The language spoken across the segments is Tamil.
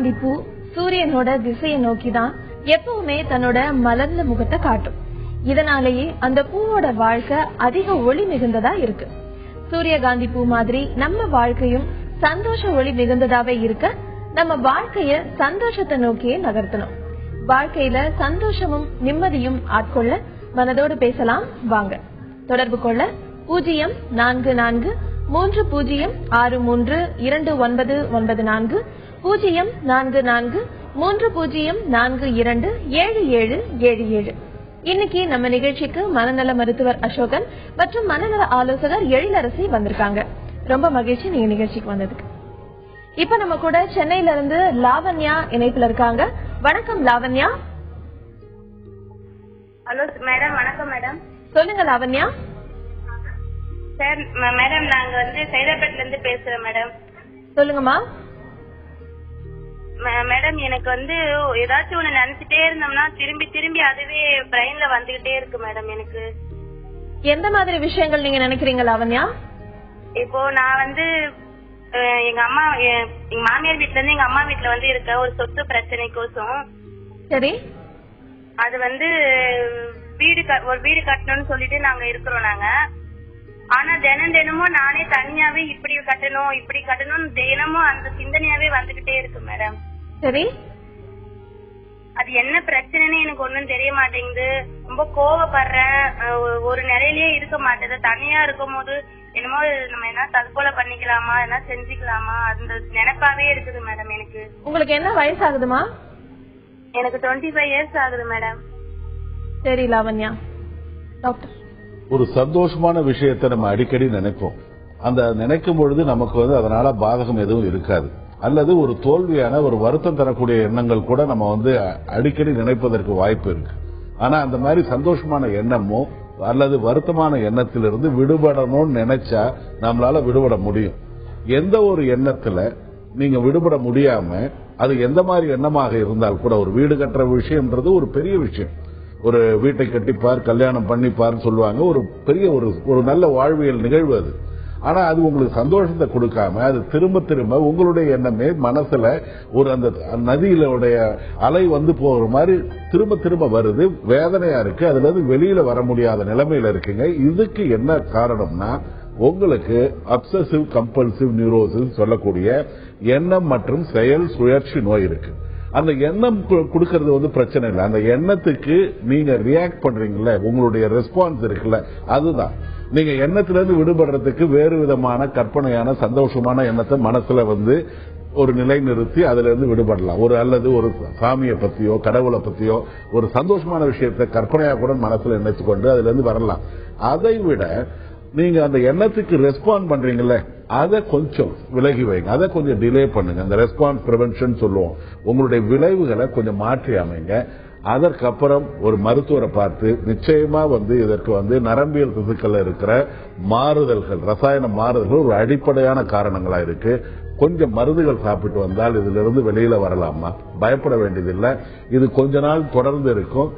சூரியகாந்தி பூ சூரியனோட திசையை நோக்கிதான் எப்பவுமே தன்னோட மலர்ந்த முகத்தை காட்டும். இதனாலேயே அந்த பூவோட வாழ்க்கை அதிக ஒளி மிகுந்ததா இருக்கு. சூரியகாந்தி பூ மாதிரி நம்ம வாழ்க்கையும் சந்தோஷ ஒளி மிகுந்ததாவே இருக்க நம்ம வாழ்க்கைய சந்தோஷத்தை நோக்கியே நகர்த்தணும். வாழ்க்கையில சந்தோஷமும் நிம்மதியும் ஆட்கொள்ள மனதோடு பேசலாம் வாங்க. தொடர்பு கொள்ள 0443063294 0443042277. இன்னைக்கு நம்ம நிகழ்ச்சிக்கு மனநல மருத்துவர் அசோகன் மற்றும் மனநல ஆலோசகர் எழிலரசி வந்திருக்காங்க. ரொம்ப மகிழ்ச்சி நீங்க நிகழ்ச்சிக்கு வந்ததுக்கு. இப்ப நம்ம கூட சென்னையில இருந்து லாவண்யா இணைப்புல இருக்காங்க. வணக்கம் லாவண்யா. Hello madam. வணக்கம் மேடம். சொல்லுங்க லாவண்யா. சார் மேடம் நாங்க சைதாப்பேட்ல இருந்து பேசுறோம் மேடம். சொல்லுங்கம்மா. மேடம் எனக்கு ஏதாச்சும் ஒண்ணு நினைச்சிட்டே இருந்தோம்னா திரும்பி திரும்பி அதுவே பிரெயின்ல வந்துகிட்டே இருக்கு மேடம். எனக்கு எந்த மாதிரி விஷயங்கள் நீங்க நினைக்கிறீங்க லாவண்யா? இப்போ நான் எங்க மாமியார் வீட்ல இருந்து எங்க அம்மா வீட்டுல இருக்க ஒரு சொத்து பிரச்சனைக்கோசம். சரி. அது ஒரு வீடு கட்டணும்னு சொல்லிட்டு நாங்க இருக்கிறோம் நாங்க. ஆனா தினமும் நானே தனியாவே இப்படி கட்டணும் தினமும் அந்த சிந்தனையாவே வந்துகிட்டே இருக்கு மேடம். சரி. அது என்ன பிரச்சனைன்னு எனக்கு ஒண்ணும் தெரிய மாட்டேங்குது. ரொம்ப கோவப்படுறேன். ஒரு நிலையிலேயே இருக்க மாட்டேது. தனியா இருக்கும் போது என்னமோ நம்ம என்ன தற்கொலை பண்ணிக்கலாமா, என்ன செஞ்சுக்கலாமா, அந்த நினைப்பாவே இருக்குது மேடம். எனக்கு உங்களுக்கு என்ன வயசு ஆகுதுமா? எனக்கு 25 இயர்ஸ் ஆகுது மேடம். சரி லாவண்யா. டாக்டர், ஒரு சந்தோஷமான விஷயத்தை நம்ம அடிக்கடி நினைப்போம். அந்த நினைக்கும் பொழுது நமக்கு அதனால பாதகம் எதுவும் இருக்காது. அல்லது ஒரு தோல்வியான ஒரு வருத்தம் தரக்கூடிய எண்ணங்கள் கூட நம்ம அடிக்கடி நினைப்பதற்கு வாய்ப்பு இருக்கு. ஆனா அந்த மாதிரி சந்தோஷமான எண்ணமோ அல்லது வருத்தமான எண்ணத்திலிருந்து விடுபடணும்னு நினைச்சா நம்மளால விடுபட முடியும். எந்த ஒரு எண்ணத்துல நீங்க விடுபட முடியாம அது எந்த மாதிரி எண்ணமாக இருந்தால் கூட, ஒரு வீடு கட்டுற விஷயம்ன்றது ஒரு பெரிய விஷயம். ஒரு வீட்டை கட்டிப்பார், கல்யாணம் பண்ணிப்பார்னு சொல்லுவாங்க. ஒரு பெரிய ஒரு நல்ல வாழ்வியல் நிகழ்வு அது. ஆனா அது உங்களுக்கு சந்தோஷத்தை கொடுக்காம அது திரும்ப திரும்ப உங்களுடைய எண்ணமே மனசுல ஒரு அந்த நதியிலுடைய அலை போற மாதிரி திரும்ப திரும்ப வருது. வேதனையா இருக்கு. அதுல இருந்து வெளியில வர முடியாத நிலைமையில இருக்குங்க. இதுக்கு என்ன காரணம்னா உங்களுக்கு அப்சசிவ் கம்பல்சிவ் நியூரோசிஸ் சொல்லக்கூடிய எண்ணம் மற்றும் செயல் சுழற்சி நோய் இருக்கு. அந்த எண்ணம் கொடுக்கறது பிரச்சனை இல்லை. அந்த எண்ணத்துக்கு நீங்க ரியாக்ட் பண்றீங்கல்ல, உங்களுடைய ரெஸ்பான்ஸ் இருக்குல்ல, அதுதான். நீங்க எண்ணத்திலிருந்து விடுபடுறதுக்கு வேறு விதமான கற்பனையான சந்தோஷமான எண்ணத்தை மனசுல ஒரு நிலை நிறுத்தி அதுல இருந்து விடுபடலாம். அல்லது ஒரு சாமியை பத்தியோ கடவுளை பத்தியோ ஒரு சந்தோஷமான விஷயத்தை கற்பனையா கூட மனசுல நினைச்சு கொண்டு அதுல இருந்து வரலாம். அதை விட நீங்க அந்த எண்ணத்துக்கு ரெஸ்பாண்ட் பண்றீங்கல்ல, அதை கொஞ்சம் விலகி வைங்க. அதை கொஞ்சம் டிலே பண்ணுங்க. அந்த ரெஸ்பான்ஸ் பிரிவென்ஷன் சொல்லுவோம். உங்களுடைய விளைவுகளை கொஞ்சம் மாற்றி அமைங்க. அதற்கப்புறம் ஒரு மருத்துவரை பார்த்து நிச்சயமா இதற்கு நரம்பியல் திசுக்கள் இருக்கிற மாறுதல்கள், ரசாயன மாறுதல்கள் ஒரு அடிப்படையான காரணங்களா இருக்கு. கொஞ்சம் மருந்துகள் சாப்பிட்டு வந்தால் இதுல இருந்து வெளியில வரலாமா? பயப்பட வேண்டியதில்லை. இது கொஞ்ச நாள் தொடர்ந்து இருக்கும்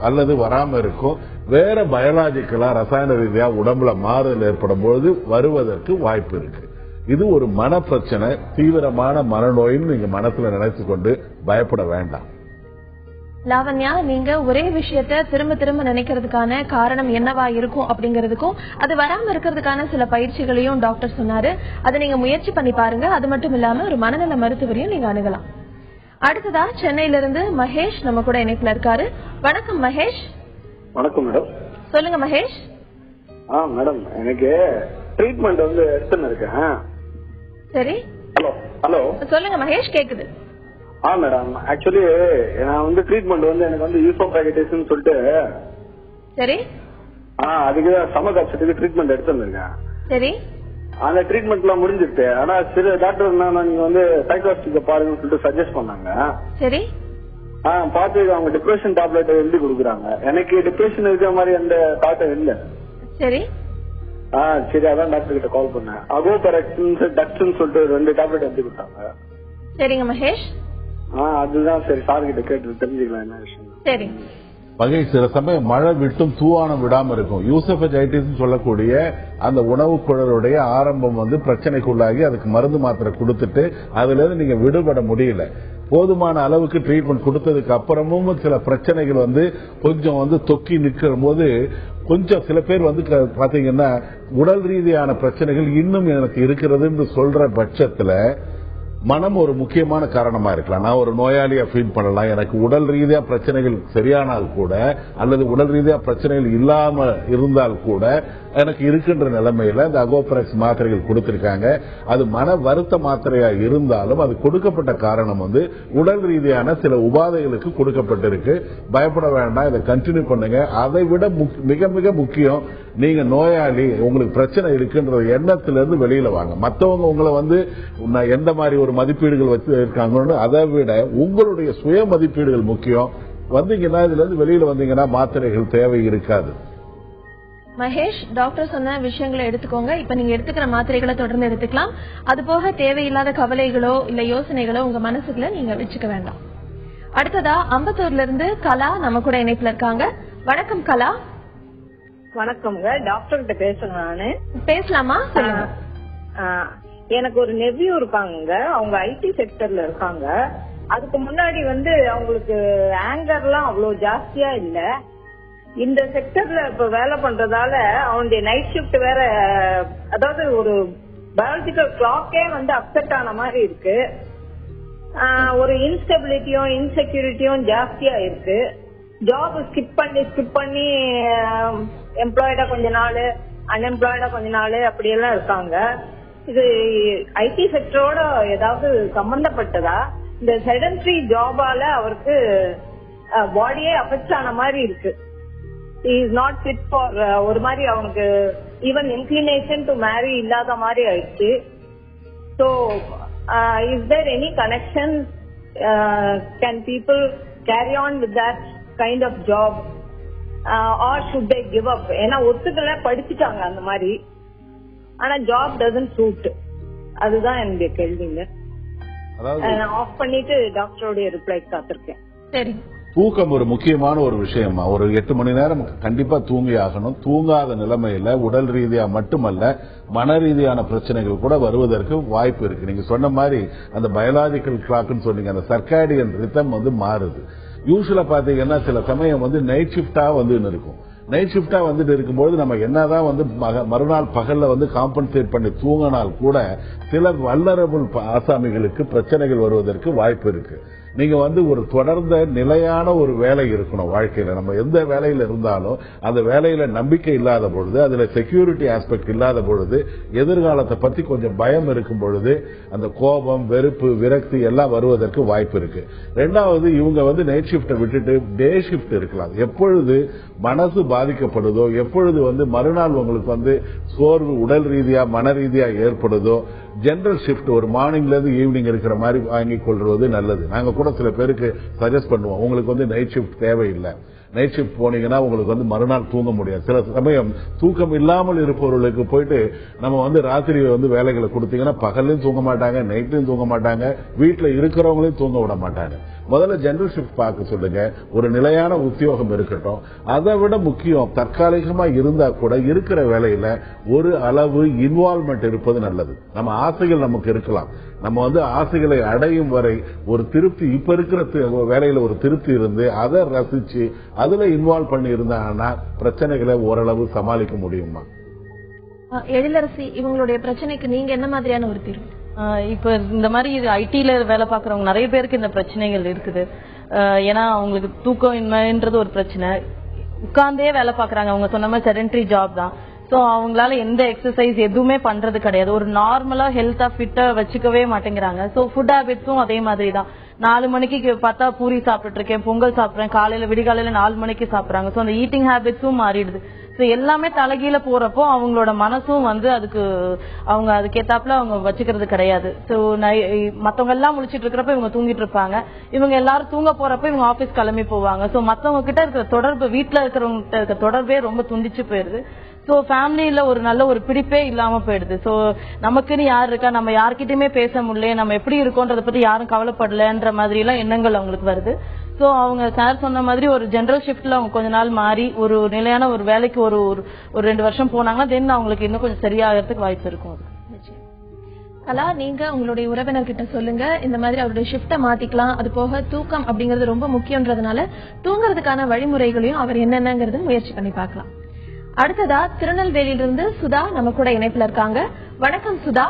அல்லது வராம இருக்கும். வேற பயாலஜிக்கலா ரசாயன ரீதியா உடம்புல மாறுதல் ஏற்படும் பொழுது வருவதற்கு வாய்ப்பு இருக்கு. இது ஒரு மன பிரச்சனை, தீவிரமான மனநோயின்னு நீங்க மனசுல நினைச்சு கொண்டு பயப்பட வேண்டாம். லாவண்யா, நீங்க ஒரே விஷயத்த திரும்ப திரும்ப நினைக்கிறதுக்கான காரணம் என்னவா இருக்கும் அப்படிங்கறதுக்கும் அது வராம இருக்கிறதுக்கான சில பயிற்சிகளையும் டாக்டர் சொன்னாரு. அதை நீங்க முயற்சி பண்ணி பாருங்க. அது மட்டும் இல்லாம ஒரு மனநல மருத்துவரையும் நீங்க அணுகலாம். அடுத்ததா சென்னையில இருந்து மகேஷ் நம்ம கூட இணைப்புல இருக்காரு. வணக்கம் மகேஷ். வணக்கம் மேடம். சொல்லுங்க மகேஷ். மேடம் எனக்கு ட்ரீட்மெண்ட் எடுத்துன்னு இருக்கேன். சரி. ஹலோ ஹலோ சொல்லுங்க மகேஷ், கேக்குது. மேடம் ஆக்சுவலி நான் ட்ரீட்மெண்ட் எனக்கு யூசோஃபேகடைட்டிஸ்னு சொல்லிட்டு. சரி. அதுக்கு ஸ்டமக் அப்செட்டுக்கு ட்ரீட்மெண்ட் எடுத்துன்னு இருக்கேன். சரி. அந்த ட்ரீட்மெண்ட் எல்லாம் முடிஞ்சிருச்சு. ஆனா சில டாக்டர் நீங்க சைக்காலஜிஸ்ட பாருங்கன்னு சொல்லிட்டு சஜஸ்ட் பண்ணாங்க. சரி. பாத்து அவங்க டிப்ரெஷன் டேப்லெட் எழுதி கொடுக்குறாங்க. எனக்கு டிப்ரெஷன் இருக்கிற மாதிரி அந்த தாட்டம் இல்ல. சரி. சரி, அதான் டாக்டர் கிட்ட கால் பண்ணேன். அகோபெரக்டின் டக்ஸ்ன்னு சொல்லிட்டு 2 டேப்லெட் எழுதி கொடுத்தாங்க. சரிங்க மகேஷ். அதுதான் சரி சார் கிட்ட கேட்டு தெரிஞ்சுக்கலாம் என்ன விஷயம். சரி, சில சமயம் மழை விட்டும் தூவானம் விடாம இருக்கும். யூசோஃபேஜைட்டிஸ் சொல்லக்கூடிய அந்த உணவு குழலுடைய ஆரம்பம் வந்து பிரச்சனைக்குள்ளாகி அதுக்கு மருந்து மாத்திரை கொடுத்துட்டு அதுல இருந்து நீங்க விடுபட முடியல. போதுமான அளவுக்கு ட்ரீட்மெண்ட் கொடுத்ததுக்கு அப்புறமும் சில பிரச்சனைகள் வந்து கொஞ்சம் வந்து தொக்கி நிற்கிற போது கொஞ்சம் சில பேர் வந்து பாத்தீங்கன்னா உடல் ரீதியான பிரச்சனைகள் இன்னும் எனக்கு இருக்கிறதுன்னு சொல்ற பட்சத்துல மனம் ஒரு முக்கியமான காரணமா இருக்கலாம். நான் ஒரு நோயாளியா ஃபீல் பண்ணலாம், எனக்கு உடல் ரீதியா பிரச்சனைகள் சரியானால் கூட அல்லது உடல் ரீதியா பிரச்சனைகள் இல்லாம இருந்தால் கூட எனக்கு இருக்கின்ற நிலைமையில இந்த அகோப்ரெக்ஸ் மாத்திரைகள் கொடுத்திருக்காங்க. அது மன வருத்த மாத்திரையா இருந்தாலும் அது கொடுக்கப்பட்ட காரணம் வந்து உடல் ரீதியான சில உபாதைகளுக்கு கொடுக்கப்பட்டிருக்கு. பயப்பட வேண்டாம், இதை கண்டினியூ பண்ணுங்க. அதை விட மிக மிக முக்கியம், நீங்க நோயாளி, உங்களுக்கு பிரச்சனை இருக்குன்ற எண்ணத்திலிருந்து வெளியில வாங்க. மற்றவங்க உங்களை வந்து எந்த மாதிரி ஒரு மதிப்பீடுகள் வச்சு இருக்காங்கன்னு அதை விட உங்களுடைய சுய மதிப்பீடுகள் முக்கியம். வந்தீங்கன்னா இதுல இருந்து வெளியில வந்தீங்கன்னா மாத்திரைகள் தேவை இருக்காது. மகேஷ், டாக்டர் சொன்ன விஷயங்களை எடுத்துக்கோங்க. இப்ப நீங்க எடுத்துக்கிற மாத்திரைகளை தொடர்ந்து எடுத்துக்கலாம். அது போக தேவையில்லாத கவலைகளோ இல்ல யோசனைகளோ உங்க மனசுக்குள்ள நீங்க வச்சுக்க வேண்டாம். அடுத்ததா அம்பத்தூர்ல இருந்து கலா நம்ம கூட இணைப்புல இருக்காங்க. வணக்கம் கலா. வணக்கம்ங்க, டாக்டர் கிட்ட பேசுறேன் நானு. பேசலாமா? சொல்லுங்க. எனக்கு ஒரு நெவ்யூ இருக்காங்க, அவங்க ஐடி செக்டர்ல இருக்காங்க. அதுக்கு முன்னாடி வந்து அவங்களுக்கு ஆங்கர்லாம் அவ்வளவு ஜாஸ்தியா இல்ல. இந்த செக்டர்ல இப்ப வேலை பண்றதால அவனுடைய நைட் ஷிப்ட் வேற, அதாவது ஒரு பயாலஜிக்கல் கிளாக்கே வந்து அப்செட் ஆன மாதிரி இருக்கு. ஒரு இன்ஸ்டெபிலிட்டியும் இன்செக்யூரிட்டியும் ஜாஸ்தியா இருக்கு. ஜாப் ஸ்கிப் பண்ணி எம்ப்ளாய்டா கொஞ்ச நாள், அன்எம்ப்ளாய்டா கொஞ்ச நாள் அப்படியெல்லாம் இருக்காங்க. இது ஐடி செக்டரோட ஏதாவது சம்பந்தப்பட்டதா? இந்த செடன்டரி ஜாபால அவருக்கு பாடியே அஃபெக்ட் ஆன மாதிரி இருக்கு. இஸ் நாட் ஃபிட் ஃபார், ஒரு மாதிரி அவனுக்கு ஈவன் இன்க்ளினேஷன் டு மேரி இல்லாத மாதிரி ஆயிடுச்சு. So is there any connection? Can people carry on with that kind of job or should they give up? ஏன்னா ஒத்துக்கல, படிச்சுட்டாங்க அந்த மாதிரி, ஆனா ஜாப் டசன்ட் சூட். அதுதான் என்னுடைய கேள்விங்க. ஆஃப் பண்ணிட்டு டாக்டரோட ரிப்ளை காத்திருக்கேன். சரி, தூக்கம் ஒரு முக்கியமான ஒரு விஷயமா. ஒரு 8 மணி நேரம் கண்டிப்பா தூங்கி ஆகணும். தூங்காத நிலைமையில உடல் ரீதியா மட்டுமல்ல மன ரீதியான பிரச்சனைகள் கூட வருவதற்கு வாய்ப்பு இருக்கு. நீங்க சொன்ன மாதிரி அந்த பயாலஜிக்கல் கிளாக்னு சொன்னீங்க, அந்த சர்க்காடியன் ரிதம் வந்து மாறுது. யூஸ்வலா பாத்தீங்கன்னா சில சமயம் வந்து நைட் ஷிப்டா வந்து இருக்கும். நைட் ஷிப்டா வந்துட்டு இருக்கும்போது நம்ம என்னதான் வந்து மறுநாள் பகல்ல வந்து காம்பன்சேட் பண்ணி தூங்கினால் கூட சில வல்னரபிள் ஆசாமிகளுக்கு பிரச்சனைகள் வருவதற்கு வாய்ப்பு இருக்கு. நீங்க வந்து ஒரு தொடர்ந்த நிலையான ஒரு வேலை இருக்கணும் வாழ்க்கையில. நம்ம எந்த வேலையில இருந்தாலும் அந்த வேலையில நம்பிக்கை இல்லாத பொழுது, அதுல செக்யூரிட்டி ஆஸ்பெக்ட் இல்லாத பொழுது, எதிர்காலத்தை பத்தி கொஞ்சம் பயம் இருக்கும் பொழுது அந்த கோபம், வெறுப்பு, விரக்தி எல்லாம் வருவதற்கு வாய்ப்பு இருக்கு. ரெண்டாவது, இவங்க வந்து நைட் ஷிப்டை விட்டுட்டு டே ஷிப்ட் இருக்கலாம். எப்பொழுது மனசு பாதிக்கப்படுதோ, எப்பொழுது வந்து மறுநாள் உங்களுக்கு வந்து சோர்வு உடல் ரீதியா மன ரீதியா ஏற்படுதோ, ஜெனரல் ஷிப்ட் ஒரு மார்னிங்ல இருந்து ஈவினிங் இருக்கிற மாதிரி வாங்கிக் கொள்வது நல்லது. நாங்க கூட சில பேருக்கு சஜஸ்ட் பண்ணுவோம், உங்களுக்கு வந்து நைட் ஷிப்ட் தேவையில்லை, நைட் ஷிப்ட் போனீங்கன்னா உங்களுக்கு வந்து மறுநாள் தூங்க முடியாது. சில சமயம் தூக்கம் இல்லாமல் இருப்பவர்களுக்கு போயிட்டு நம்ம வந்து ராத்திரி வந்து வேலைகளை கொடுத்தீங்கன்னா பகல்லையும் தூங்க மாட்டாங்க, நைட்லயும் தூங்க மாட்டாங்க, வீட்டுல இருக்கிறவங்களையும் தூங்க விட மாட்டாங்க. முதல்ல ஜெனரல் ஷிப்ட் பார்க்க சொல்லுங்க. ஒரு நிலையான உத்தியோகம் இருக்கட்டும். அதை விட முக்கியம், தற்காலிகமா இருந்தா கூட இருக்கிற வேலையில ஒரு அளவு இன்வால்வ்மெண்ட் இருப்பது நல்லது. நம்ம ஆசைகள் நமக்கு இருக்கலாம், நம்ம வந்து ஆசைகளை அடையும் வரை ஒரு திருப்தி, இப்ப இருக்கிற வேலையில ஒரு திருப்தி இருந்து அதை ரசிச்சு அதுல இன்வால்வ் பண்ணி இருந்தாங்கன்னா பிரச்சனைகளை ஓரளவு சமாளிக்க முடியுமா? எழிலரசி, இவங்களுடைய பிரச்சனைக்கு நீங்க என்ன மாதிரியான ஒரு தீர்வு? இப்ப இந்த மாதிரி ஐடில வேலை பாக்குறவங்க நிறைய பேருக்கு இந்த பிரச்சனைகள் இருக்குது. ஏன்னா அவங்களுக்கு தூக்கம் இன்மைன்றது ஒரு பிரச்சனை. உட்கார்ந்தே வேலை பாக்குறாங்க, அவங்க சொன்ன மாதிரி செடன்டரி ஜாப் தான். சோ அவங்களால எந்த எக்ஸசைஸ் எதுவுமே பண்றது கிடையாது. ஒரு நார்மலா ஹெல்த்தா ஃபிட்டா வச்சுக்கவே மாட்டேங்கிறாங்க. சோ ஃபுட் ஹேபிட்ஸும் அதே மாதிரி தான். 4 மணிக்கு பார்த்தா பூரி சாப்பிட்டு இருக்கேன், பொங்கல் சாப்பிடுறேன், காலையில விடிகாலையில 4 மணிக்கு சாப்பிடுறாங்க. சோ அந்த ஈட்டிங் ஹேபிட்ஸும் மாறிடுது. சோ எல்லாமே தலைகீழ போறப்போ அவங்களோட மனசும் வந்து அவங்க அதுக்கேத்தாப்புல அவங்க வச்சுக்கிறது கிடையாது. சோ மத்தவங்க எல்லாம் முழிச்சிட்டு இருக்கிறப்ப இவங்க தூங்கிட்டு இருப்பாங்க. இவங்க எல்லாரும் தூங்க போறப்ப இவங்க ஆபீஸ் கிளம்பி போவாங்க. சோ மத்தவங்க கிட்ட இருக்கிற தொடர்பு, வீட்டுல இருக்கிறவங்க இருக்க தொடர்பே ரொம்ப துண்டிச்சு போயிருது. சோ ஃபேமிலியில ஒரு நல்ல ஒரு பிடிப்பே இல்லாம போயிடுது. சோ நமக்குன்னு யார் இருக்கா, நம்ம யார்கிட்டயுமே பேச முடியல, நம்ம எப்படி இருக்கோன்றத பத்தி யாரும் கவலைப்படலன்ற மாதிரி எல்லாம் எண்ணங்கள் அவங்களுக்கு வருது. சோ அவங்க சார் சொன்ன மாதிரி ஒரு ஜெனரல் ஷிஃப்ட்ல அவங்க கொஞ்ச நாள் மாறி ஒரு நிலையான ஒரு வேலைக்கு ஒரு 2 வருஷம் போனாங்கன்னா தென் அவங்களுக்கு இன்னும் கொஞ்சம் சரியாகிறதுக்கு வாய்ப்பு இருக்கும். கலா, நீங்க உங்களுடைய உறவினர்கிட்ட சொல்லுங்க, இந்த மாதிரி அவருடைய ஷிஃப்ட மாத்திக்கலாம். அது போக தூக்கம் அப்படிங்கறது ரொம்ப முக்கியம்ன்றதுனால தூங்குறதுக்கான வழிமுறைகளையும் அவர் என்னென்னங்கறது முயற்சி பண்ணி பார்க்கலாம். அடுத்ததா திருநெல்வேலியிலிருந்து சுதா நம்ம கூட இணைப்புல இருக்காங்க. வணக்கம் சுதா.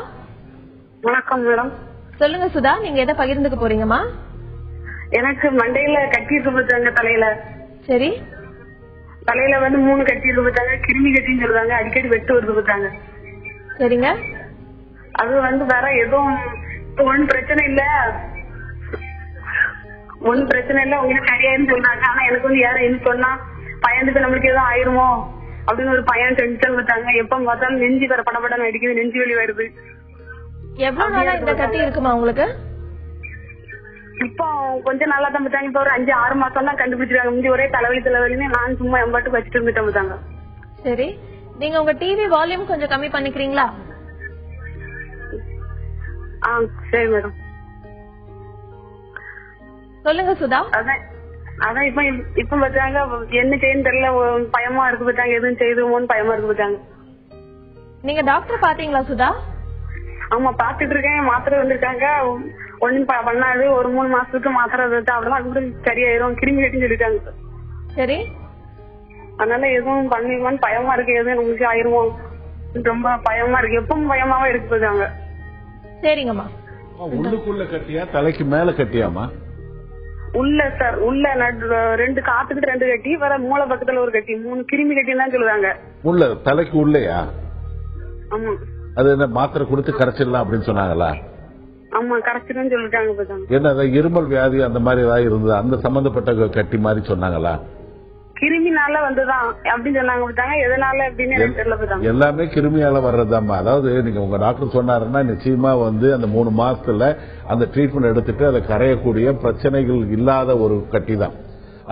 வணக்கம் மேடம். சொல்லுங்க சுதா, நீங்க எதை பகிர்ந்துக்க போறீங்கம்மா? எனக்கு மண்டையில கட்டி இருப்பாங்க தலையில. சரி. தலையில 3 கட்டி இருப்பாங்க, கிருமி கட்டின்னு சொல்றாங்க, அடிக்கடி வெட்டு வருது பார்த்தாங்க. சரிங்க. அது வேற எதுவும் ஒன்னும் பிரச்சனை இல்ல, உங்களுக்கு சரியாயின்னு சொல்றாங்க. ஆனா எனக்கு யாரும் என்ன சொன்னா பயந்துட்டு நம்மளுக்கு எதுவும் ஆயிருமோ அப்படின்னு ஒரு பையன் டென்ஷன் வச்சாங்க. எப்ப பார்த்தாலும் நெஞ்சு வேற படப்படம் அடிக்குது, நெஞ்சு வலி வருது. எவ்வளவு நாளா இந்த கட்டி இருக்குமா உங்களுக்கு? இப்போ கொஞ்ச நாளா தான் பார்த்தாங்க. இப்ப ஒரு 5-6 மாசம் தான் கண்டுபிடிச்சிருக்காங்க. முந்தி ஒரே தலைவலின்னு நான் சும்மா எம்பாட்டு வச்சுட்டு இருந்துட்டேன் பார்த்தாங்க. சரி, நீங்க உங்க டிவி வால்யூம் கொஞ்சம் கம்மி பண்ணிக்கிறீங்களா? சரி மேடம். சொல்லுங்க சுதா. அதான் இப்ப பார்த்தாங்க என்ன செய்யன்னு தெரியல, பயமா இருக்கு பார்த்தாங்க, எதுவும் செய்துமோன்னு பயமா இருக்கு பார்த்தாங்க. நீங்க டாக்டர் பாத்தீங்களா சுதா? ஆமா பாத்துட்டு இருக்கேன். மாத்திரை வந்துருக்காங்க, ஒண்ணும் பண்ணாது. ஒரு 3 மாசத்துக்கு மாத்திரை அவ்வளவுதான், அது கூட சரியாயிரும், கிருமி கட்டின்னு சொல்லிட்டாங்க. சரி. அதனால எதுவும் பண்ணிடுவான்னு பயமா இருக்கு, எதுவும் நமக்கு ஆயிருமோ ரொம்ப பயமா இருக்கு. எப்பவும் பயமாவே இருக்கு பார்த்தாங்க. சரிங்கம்மா. உள்ளுக்குள்ள கட்டியா தலைக்கு மேல கட்டியாமா? உள்ள சார், உள்ள 2 காத்துக்கிட்டு 2 கட்டி, வேற மூளை பக்கத்துல ஒரு கட்டி, 3 கிருமி கட்டின்னு தான் சொல்லுவாங்க. உள்ள தலைக்கு உள்ளயா? ஆமா. அது என்ன மாத்திரை கொடுத்து கரைச்சிடலாம் அப்படின்னு சொன்னாங்களா? ஆமா, கரைச்சிடும் சொல்லிட்டாங்க பார்த்தாங்க. என்ன இருமல் வியாதி அந்த மாதிரி ஏதாவது இருந்தது, அந்த சம்பந்தப்பட்ட கட்டி மாதிரி சொன்னாங்களா? கிருமினால வந்துதான் அப்படின்னு சொன்னாங்க பார்த்தாங்க. எதனால அப்படின்னு தெரியல பார்த்தாங்க. எல்லாமே கிருமியால வர்றதாமா. அதாவது நீங்க உங்க டாக்டர் சொன்னாருன்னா நிச்சயமா அந்த 3 மாசத்துல அந்த ட்ரீட்மெண்ட் எடுத்துட்டு அதை கரையக்கூடிய பிரச்சனைகள் இல்லாத ஒரு கட்டி தான்.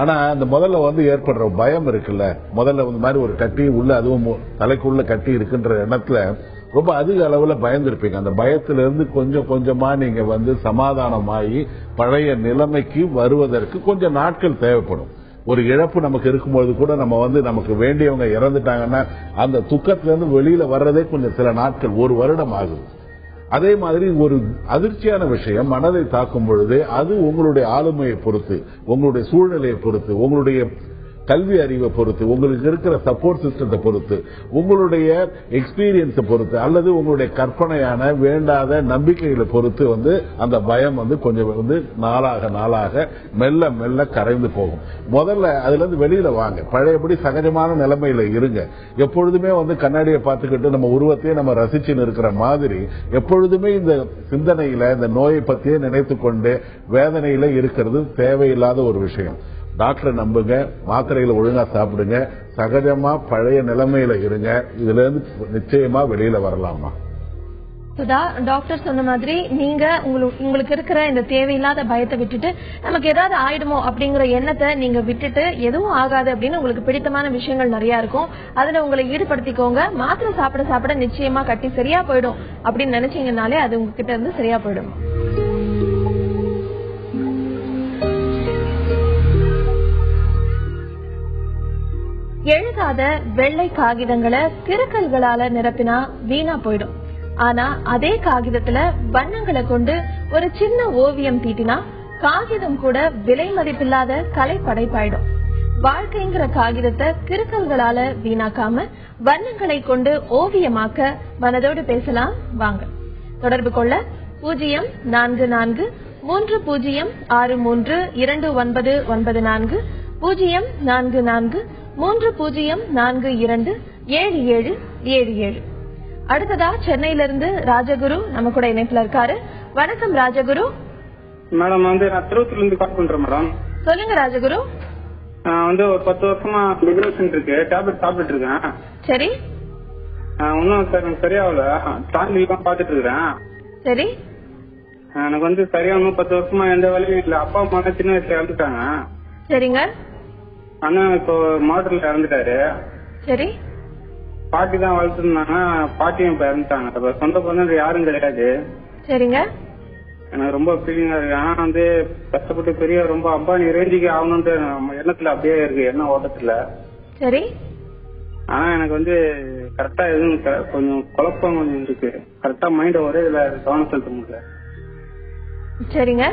ஆனா அந்த முதல்ல ஏற்படுற பயம் இருக்குல்ல, முதல்ல மாதிரி ஒரு கட்டி உள்ள, அதுவும் தலைக்குள்ள கட்டி இருக்குன்ற எண்ணத்துல ரொம்ப அதிக அளவுல பயந்துருப்பீங்க. அந்த பயத்திலிருந்து கொஞ்சம் கொஞ்சமா நீங்க சமாதானமாகி பழைய நிலைமைக்கு வருவதற்கு கொஞ்சம் நாட்கள் தேவைப்படும். ஒரு இழப்பு நமக்கு இருக்கும்போது கூட நம்ம நமக்கு வேண்டியவங்க இறந்துட்டாங்கன்னா அந்த துக்கத்திலிருந்து வெளியில வர்றதே கொஞ்சம் சில நாட்கள், 1 வருடம் ஆகுது. அதே மாதிரி ஒரு அதிர்ச்சியான விஷயம் மனதை தாக்கும் பொழுது அது உங்களுடைய ஆளுமையை பொறுத்து, உங்களுடைய சூழ்நிலையை பொறுத்து, உங்களுடைய கல்வி அறிவை பொறுத்து, உங்களுக்கு இருக்கிற சப்போர்ட் சிஸ்டத்தை பொறுத்து, உங்களுடைய எக்ஸ்பீரியன்ஸை பொறுத்து, அல்லது உங்களுடைய கற்பனையான வேண்டாத நம்பிக்கைகளை பொறுத்து அந்த பயம் கொஞ்சம் நாளாக நாளாக மெல்ல மெல்ல கரைந்து போகும். முதல்ல அதுல இருந்து வெளியில வாங்க, பழையபடி சகஜமான நிலைமையில இருங்க. எப்பொழுதுமே கண்ணாடியை பார்த்துக்கிட்டு நம்ம உருவத்தையே நம்ம ரசிச்சுன்னு இருக்கிற மாதிரி எப்பொழுதுமே இந்த சிந்தனையில இந்த நோயை பத்தியே நினைத்து கொண்டு வேதனையில இருக்கிறது தேவையில்லாத ஒரு விஷயம். டாக்டரை நம்புங்க, மாத்திரைகளை ஒழுங்கா சாப்பிடுங்க, சகஜமா பழைய நிலைமையில இருங்க. இதுல இருந்து நிச்சயமா வெளியில வரலாமா? சுதா, டாக்டர் சொன்ன மாதிரி நீங்க உங்களுக்கு இருக்கிற இந்த தேவையில்லாத பயத்தை விட்டுட்டு நமக்கு ஏதாவது ஆயிடுமோ அப்படிங்கிற எண்ணத்தை நீங்க விட்டுட்டு எதுவும் ஆகாது அப்படின்னு உங்களுக்கு பிடித்தமான விஷயங்கள் நிறைய இருக்கும், அதுல உங்களை ஈடுபடுத்திக்கோங்க. மாத்திரை சாப்பிட சாப்பிட நிச்சயமா கட்டி சரியா போயிடும் அப்படின்னு நினைச்சீங்கன்னாலே அது உங்ககிட்ட இருந்து சரியா போயிடும். எழுதாத வெள்ளை காகிதங்களை கிறுக்கல்களால நிரப்பினா வீணா போயிடும். ஆனா அதே காகிதத்துல வண்ணங்களை கொண்டு ஒரு சின்ன ஓவியம் தீட்டினா காகிதம் கூட விலை மதிப்பில்லாத கலை படைப்பாயிடும். வாழ்க்கைங்கிற காகிதத்தை கிறுக்கல்களால வீணாக்காம வண்ணங்களை கொண்டு ஓவியமாக்க மனதோடு பேசலாம் வாங்க. தொடர்பு கொள்ள 0443063299 044304227777. அடுத்ததா சென்னையிலிருந்து ராஜகுரு நம்ம கூட இணைப்புல இருக்காரு. வணக்கம் ராஜகுரு. மேடம் நான் திருவத்தூர்ல இருந்து கால் பண்றேன் மேடம். சொல்லுங்க ராஜகுரு. ஒரு 10 வருஷமா டிப்ரெஷன் இருக்கு, டேப்லெட் சாப்பிட்டு இருக்கேன். சரி. இன்னும் சரியாகல, தான் பாத்துட்டு இருக்கிறேன். சரி. எனக்கு சரியாகணும் 10 வருஷமா எந்த வேலையும் இல்ல. அப்பா அம்மா சின்ன வயசுல இறந்துட்டாங்க. சரிங்க. அண்ணா இப்போ மாடல்ல இறந்துட்டாரு. சரி. பாட்டி தான் வளர்த்துருந்தாங்க, பாட்டியும் இப்ப இறந்துட்டாங்க. சொந்த பொண்ணு யாரும் கிடையாது. சரிங்க. எனக்கு ரொம்ப ஃபீலிங்கா இருக்கு. ஆனா வந்து கஷ்டப்பட்டு பெரிய ரொம்ப அம்பானி ரேஞ்சுக்கு ஆகணும்னு எண்ணத்துல அப்படியே இருக்கு, என்ன ஓட்டத்துல. சரி. ஆனா எனக்கு வந்து கரெக்டா எதுவும் கொஞ்சம் குழப்பம் கொஞ்சம் இருக்கு. கரெக்டா மைண்ட் ஒரே இதுல கவனம் செலுத்த முடியல. சரிங்க.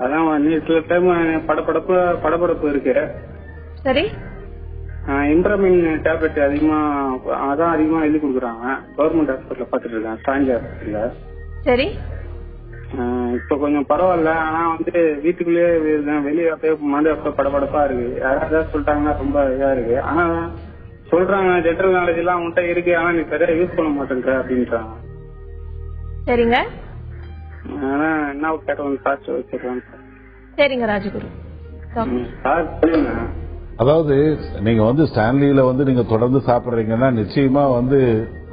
அதான் நீ சில டைம் படபடப்பு இருக்கு. சரி. இம்ப்ரமின் டேப்லெட் அதிகமா எழுதி கொடுக்குறாங்க. கவர்மெண்ட் ஹாஸ்பிட்டல் பாத்துட்டு இருக்கேன், ஸ்டான்ஜி ஹாஸ்பிட்டல்ல. சரி. இப்ப கொஞ்சம் பரவாயில்ல. ஆனா வந்து வீட்டுக்குள்ளேயே வெளியே அப்படியே மண்டை படபடப்பா இருக்கு. யாராவது சொல்லிட்டாங்கன்னா ரொம்ப இதா இருக்கு. ஆனா சொல்றாங்க ஜெனரல் நாலேஜ் எல்லாம் உன்கிட்ட இருக்கு, ஆனா நீ சரியா யூஸ் பண்ண மாட்டேன்ற அப்படின்றாங்க. சரிங்க. ஆனா என்ன கேட்டவங்க காசு வச்சிருக்காங்க. சரிங்க ராஜகுரு. சார் சொல்லுங்க. அதாவது நீங்க வந்து ஸ்டான்லியில வந்து நீங்க தொடர்ந்து சாப்பிடுறீங்கன்னா நிச்சயமா வந்து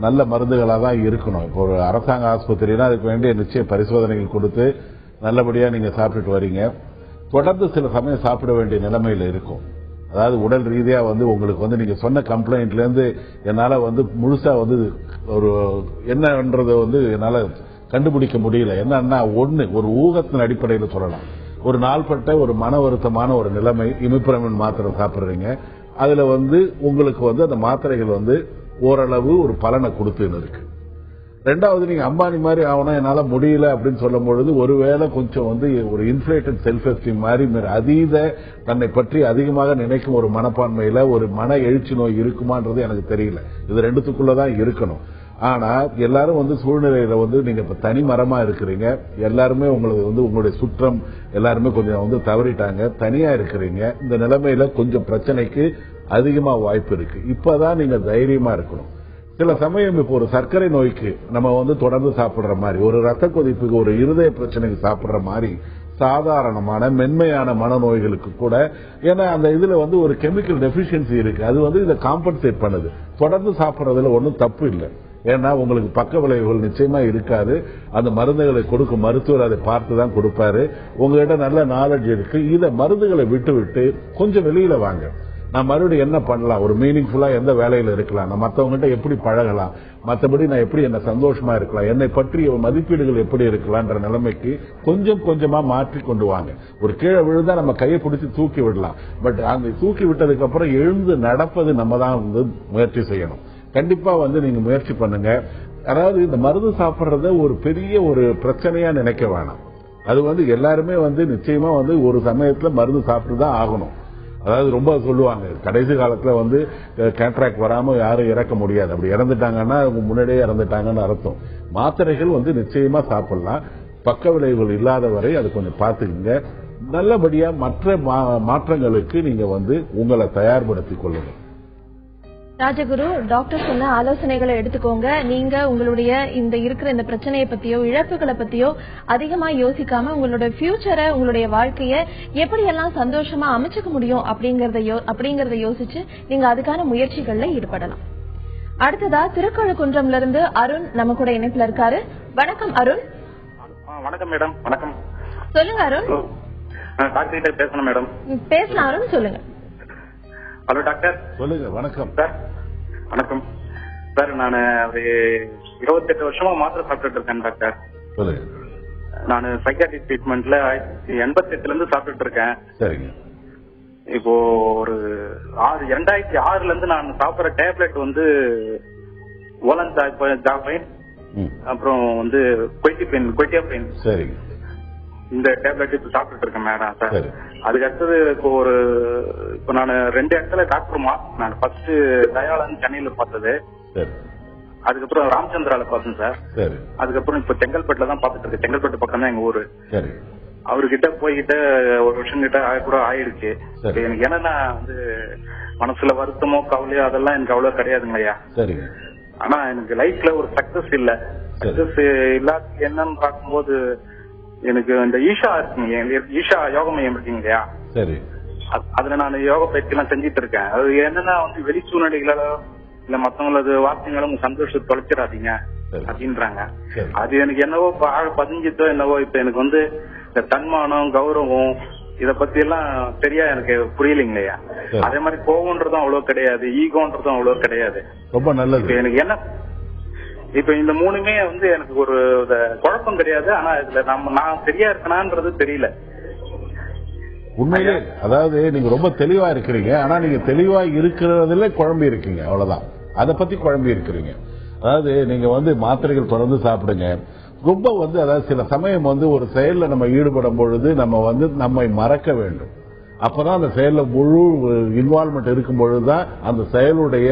நல்ல மருந்துகளா தான் இருக்கணும். இப்போ ஒரு அரசாங்க ஆஸ்பத்திரினா அதுக்கு வேண்டிய நிச்சய பரிசோதனைகள் கொடுத்து நல்லபடியா நீங்க சாப்பிட்டுட்டு வரீங்க. தொடர்ந்து சில சமயம் சாப்பிட வேண்டிய நிலைமையில இருக்கும். அதாவது உடல் ரீதியா வந்து உங்களுக்கு வந்து நீங்க சொன்ன கம்ப்ளைண்ட்ல இருந்து என்னால வந்து முழுசா வந்து ஒரு என்னன்றதை வந்து என்னால கண்டுபிடிக்க முடியல. என்னன்னா ஒரு ஊகத்தின் அடிப்படையில சொல்லலாம். ஒரு நாள்பட்ட ஒரு மன வருத்தமான ஒரு நிலைமை, இமிப்ரமின் மாத்திரை சாப்பிடுறீங்க. அதுல வந்து உங்களுக்கு வந்து அந்த மாத்திரைகள் வந்து ஓரளவு ஒரு பலனை கொடுத்துன்னு இருக்கு. ரெண்டாவது, நீங்க அம்பானி மாதிரி ஆகணும் என்னால முடியல அப்படின்னு சொல்லும் பொழுது ஒருவேளை கொஞ்சம் வந்து ஒரு இன்ஃபிளேட்டட் செல்ஃப் எஸ்டீம் மாதிரி அதீத தன்னை பற்றி அதிகமாக நினைக்கும் ஒரு மனப்பான்மையில ஒரு மன எழுச்சி நோய் இருக்குமான்றது எனக்கு தெரியல. இது ரெண்டுத்துக்குள்ளதான் இருக்கணும். ஆனா எல்லாரும் வந்து சூழ்நிலையில வந்து நீங்க இப்ப தனி மரமா இருக்கிறீங்க. எல்லாருமே உங்களுக்கு வந்து உங்களுடைய சுற்றம் எல்லாருமே கொஞ்சம் வந்து தவறிட்டாங்க, தனியா இருக்கிறீங்க. இந்த நிலைமையில கொஞ்சம் பிரச்சனைக்கு அதிகமா வாய்ப்பு இருக்கு. இப்பதான் நீங்க தைரியமா இருக்கணும். சில சமயம் இப்போ ஒரு சர்க்கரை நோய்க்கு நம்ம வந்து தொடர்ந்து சாப்பிடுற மாதிரி, ஒரு ரத்த கொதிப்புக்கு, ஒரு இருதய பிரச்சனைக்கு சாப்பிடுற மாதிரி சாதாரணமான மென்மையான மனநோய்களுக்கு கூட, ஏன்னா அந்த இதுல வந்து ஒரு கெமிக்கல் டெபிஷியன்சி இருக்கு, அது வந்து இதை காம்பன்சேட் பண்ணுது. தொடர்ந்து சாப்பிடுறதுல ஒன்றும் தப்பு இல்லை. ஏன்னா உங்களுக்கு பக்க விளைவுகள் நிச்சயமா இருக்காது. அந்த மருந்துகளை கொடுக்கும் மருத்துவர் அதை பார்த்து தான் கொடுப்பாரு. உங்ககிட்ட நல்ல நாலேஜ் இருக்கு. இத மருந்துகளை விட்டு கொஞ்சம் வெளியில வாங்க. நான் மறுபடியும் என்ன பண்ணலாம், ஒரு மீனிங்ஃபுல்லா எந்த வேலையில இருக்கலாம், நான் மற்றவங்ககிட்ட எப்படி பழகலாம், மற்றபடி நான் எப்படி என்ன சந்தோஷமா இருக்கலாம், என்னை பற்றிய மதிப்பீடுகள் எப்படி இருக்கலாம்ன்ற நிலைமைக்கு கொஞ்சம் கொஞ்சமா மாற்றி கொண்டு வாங்க. ஒரு கீழே விழுந்தா நம்ம கையை பிடிச்சி தூக்கி விடலாம். பட் அந்த தூக்கி விட்டதுக்கு அப்புறம் எழுந்து நடப்பது நம்ம தான் வந்து முயற்சி செய்யணும். கண்டிப்பா வந்து நீங்க முயற்சி பண்ணுங்க. அதாவது இந்த மருந்து சாப்பிடுறத ஒரு பெரிய ஒரு பிரச்சனையா நினைக்க வேணாம். அது வந்து எல்லாருமே வந்து நிச்சயமா வந்து ஒரு சமயத்துல மருந்து சாப்பிட்டு தான் ஆகணும். அதாவது ரொம்ப சொல்லுவாங்க கடைசி காலத்துல வந்து கேட்ராக்ட் வராம யாரும் இறக்க முடியாது. அப்படி இறந்துட்டாங்கன்னா முன்னாடியே இறந்துட்டாங்கன்னு அர்த்தம். மாத்திரைகள் வந்து நிச்சயமா சாப்பிடலாம். பக்க விளைவுகள் இல்லாத வரை அது கொஞ்சம் பார்த்துக்குங்க. நல்லபடியா மற்ற மாற்றங்களுக்கு நீங்க வந்து உங்களை தயார்படுத்திக் கொள்ளுங்க. ராஜகுரு, டாக்டர் சொன்ன ஆலோசனைகளை எடுத்துக்கோங்க. நீங்க உங்களுடைய இருக்கிற இந்த பிரச்சனையை பத்தியோ இழப்புகளை பத்தியோ அதிகமா யோசிக்காம உங்களோட ஃபியூச்சரை, உங்களுடைய வாழ்க்கைய எப்படி எல்லாம் சந்தோஷமா அமைச்சுக்க முடியும் அப்படிங்கறத யோசிச்சு நீங்க அதுக்கான முயற்சிகள்ல ஈடுபடலாம். அடுத்ததா திருக்கழுக்குன்றம்ல இருந்து அருண் நம்ம கூட இணைப்புல இருக்காரு. வணக்கம் அருண். வணக்கம் மேடம். வணக்கம். சொல்லுங்க அருண். டாக்டர் கிட்ட பேசணும் மேடம். பேசலாம் அருண், சொல்லுங்க. Hello doctor. சொல்லுங்க. வணக்கம் சார். வணக்கம் சார். நான் ஒரு 28 வருஷமா மாத்திரை சாப்பிட்டுட்டு இருக்கேன் டாக்டர். சொல்லுங்க. நான் சைக்காட்ரிக் ட்ரீட்மெண்ட்ல 88ல இருந்து சாப்பிட்டுட்டு இருக்கேன். சரிங்க. இப்போ ஒரு 2006ல இருந்து நான் சாப்பிடுற டேப்லெட் வந்து ஓலன்சாபைன், அப்புறம் வந்து கொய்டியாபைன். சரிங்க. இந்த டேப்லெட் இப்ப சாப்பிட்டு இருக்கேன் மேடம் சார். அதுக்கு அடுத்தது இப்போ நான் 2 இடத்துல டாக்டர் நான் ஃபர்ஸ்ட் தயாளன் சென்னையில பார்த்தது, அதுக்கப்புறம் ராமச்சந்திரால பார்த்தேன் சார். அதுக்கப்புறம் இப்ப செங்கல்பட்டுல தான் பாத்துட்டு இருக்கேன். செங்கல்பட்டு பக்கம் தான் எங்க ஊரு. அவர்கிட்ட போய்கிட்ட 1 வருஷம் கிட்ட கூட ஆயிடுச்சு. எனக்கு என்னன்னா வந்து மனசுல வருத்தமோ கவலையோ அதெல்லாம் எனக்கு அவ்வளவு கிடையாதுங்கய்யா. ஆனா எனக்கு லைஃப்ல ஒரு சக்சஸ் இல்ல. சக்சஸ் இல்லாத என்னன்னு பார்க்கும்போது எனக்கு இந்த ஈஷா இருக்குங்க, ஈஷா யோக மையம் இருக்கீங்க இல்லையா, அதுல நான் யோக பயிற்சி எல்லாம் செஞ்சிட்டு இருக்கேன். அது என்னன்னா வந்து வெளி சூழ்நிலைகளோ இல்ல மத்தவங்களது வார்த்தைகளும் உங்க சந்தோஷத்தை தொலைச்சிடாதீங்க அப்படின்றாங்க. அது எனக்கு என்னவோ பதிஞ்சிட்டோ என்னவோ. இப்ப எனக்கு வந்து இந்த தன்மானம் கௌரவம் இத பத்தி எல்லாம் சரியா எனக்கு புரியலைங்களையா. அதே மாதிரி கோவம்ன்றதும் அவ்வளவு கிடையாது, ஈகோன்றதும் அவ்வளவு கிடையாது. ரொம்ப நல்லது. எனக்கு இப்ப இந்த மூணுமே வந்து எனக்கு ஒரு குழப்பம் கிடையாது. ஆனா இதுல நான் சரியா இருக்கனான்றது தெரியல. உண்மையிலே அதாவது நீங்க ரொம்ப தெளிவா இருக்கிறீங்க. ஆனா நீங்க தெளிவா இருக்கிறதுல குழம்பி இருக்கீங்க, அவ்வளவுதான். அதை பத்தி குழம்பி இருக்கிறீங்க. அதாவது நீங்க வந்து மாத்திரைகள் தொடர்ந்து சாப்பிடுங்க. ரொம்ப வந்து அதாவது சில சமயம் வந்து ஒரு செயல்ல நம்ம ஈடுபடும் பொழுது நம்ம வந்து நம்மை மறக்க வேண்டும். அப்பதான் அந்த செயல்ல முழு இன்வால்மெண்ட் இருக்கும் பொழுதுதான் அந்த செயலுடைய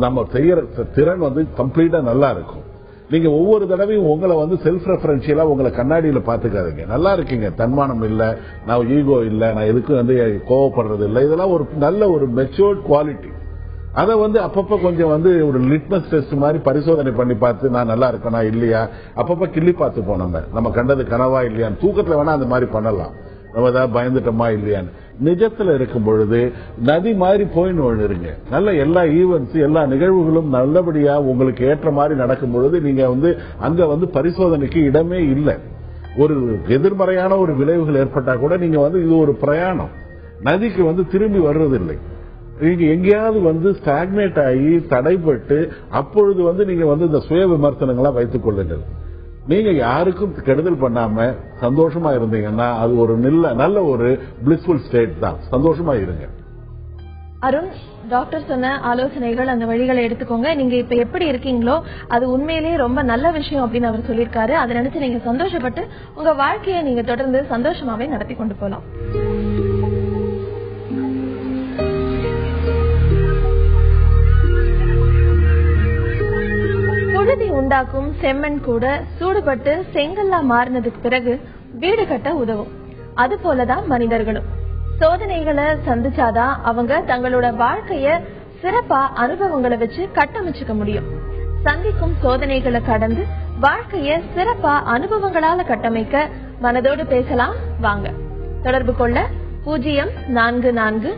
நம்ம செய்யற திறன் வந்து கம்ப்ளீட்டா நல்லா இருக்கும். நீங்க ஒவ்வொரு தடவையும் உங்களை வந்து செல்ஃப் ரெஃபரன்ஷியலா உங்களை கண்ணாடியில பாத்துக்காதீங்க. நல்லா இருக்கீங்க, தன்மானம் இல்ல, நான் ஈகோ இல்ல, நான் எதுக்கும் வந்து கோவப்படுறது இல்ல, இதெல்லாம் ஒரு நல்ல ஒரு மெச்சூர்ட் குவாலிட்டி. அதை வந்து அப்பப்ப கொஞ்சம் வந்து ஒரு லிட்மஸ் டெஸ்ட் மாதிரி பரிசோதனை பண்ணி பார்த்து நான் நல்லா இருக்கேனா இல்லையா அப்பப்ப கிள்ளி பார்த்துப்போம். நம்ம கண்டது கனவா இல்லையான்னு தூக்கத்துல வேணா அந்த மாதிரி பண்ணலாம். நம்ம ஏதாவது பயந்துட்டோமா இல்லையான்னு. நிஜத்துல இருக்கும் பொழுது நதி மாதிரி போயின்னு இருங்க. நல்ல எல்லா ஈவென்ட்ஸ் எல்லா நிகழ்வுகளும் நல்லபடியா உங்களுக்கு ஏற்ற மாதிரி நடக்கும் பொழுது நீங்க வந்து அங்க வந்து பரிசோதனைக்கு இடமே இல்லை. ஒரு எதிர்மறையான ஒரு விளைவுகள் ஏற்பட்டா கூட நீங்க வந்து இது ஒரு பிரயாணம், நதிக்கு வந்து திரும்பி வர்றதில்லை. நீங்க எங்கேயாவது வந்து ஸ்டாக்னேட் ஆகி தடைப்பட்டு அப்பொழுது வந்து நீங்க வந்து இந்த சுய விமர்சனங்களா வைத்துக் கொள்ளுங்கள். நீங்க யாருக்கும் கெடுதல் பண்ணாம சந்தோஷமா இருந்தீங்கன்னா அது ஒரு நல்ல ஒரு பிளிஸ்ஃபுல் ஸ்டேட் தான். சந்தோஷமா இருங்க. அருண், டாக்டர் சொன்ன ஆலோசனைகள் அந்த வழிகளை எடுத்துக்கோங்க. நீங்க இப்ப எப்படி இருக்கீங்களோ அது உண்மையிலேயே ரொம்ப நல்ல விஷயம் அப்படின்னு அவர் சொல்லியிருக்காரு. அதை நினைச்சு நீங்க சந்தோஷப்பட்டு உங்க வாழ்க்கையை நீங்க தொடர்ந்து சந்தோஷமாவே நடத்தி கொண்டு போலாம். புழுதி உண்டாக்கும் செம்மண் கூட சூடுபட்டு செங்கல்லா மாறினதுக்கு பிறகு வீடு கட்ட உதவும். அது போலதான் மனிதர்களும் சோதனைகளை சந்திச்சாதான் அவங்க தங்களோட வாழ்க்கைய சிறப்பா அனுபவங்களை வச்சு கட்டமைச்சுக்க முடியும். சந்திக்கும் சோதனைகளை கடந்து வாழ்க்கைய சிறப்பா அனுபவங்களால கட்டமைக்க மனதோடு பேசலாம். வாங்க, தொடர்பு கொள்ள 0443632994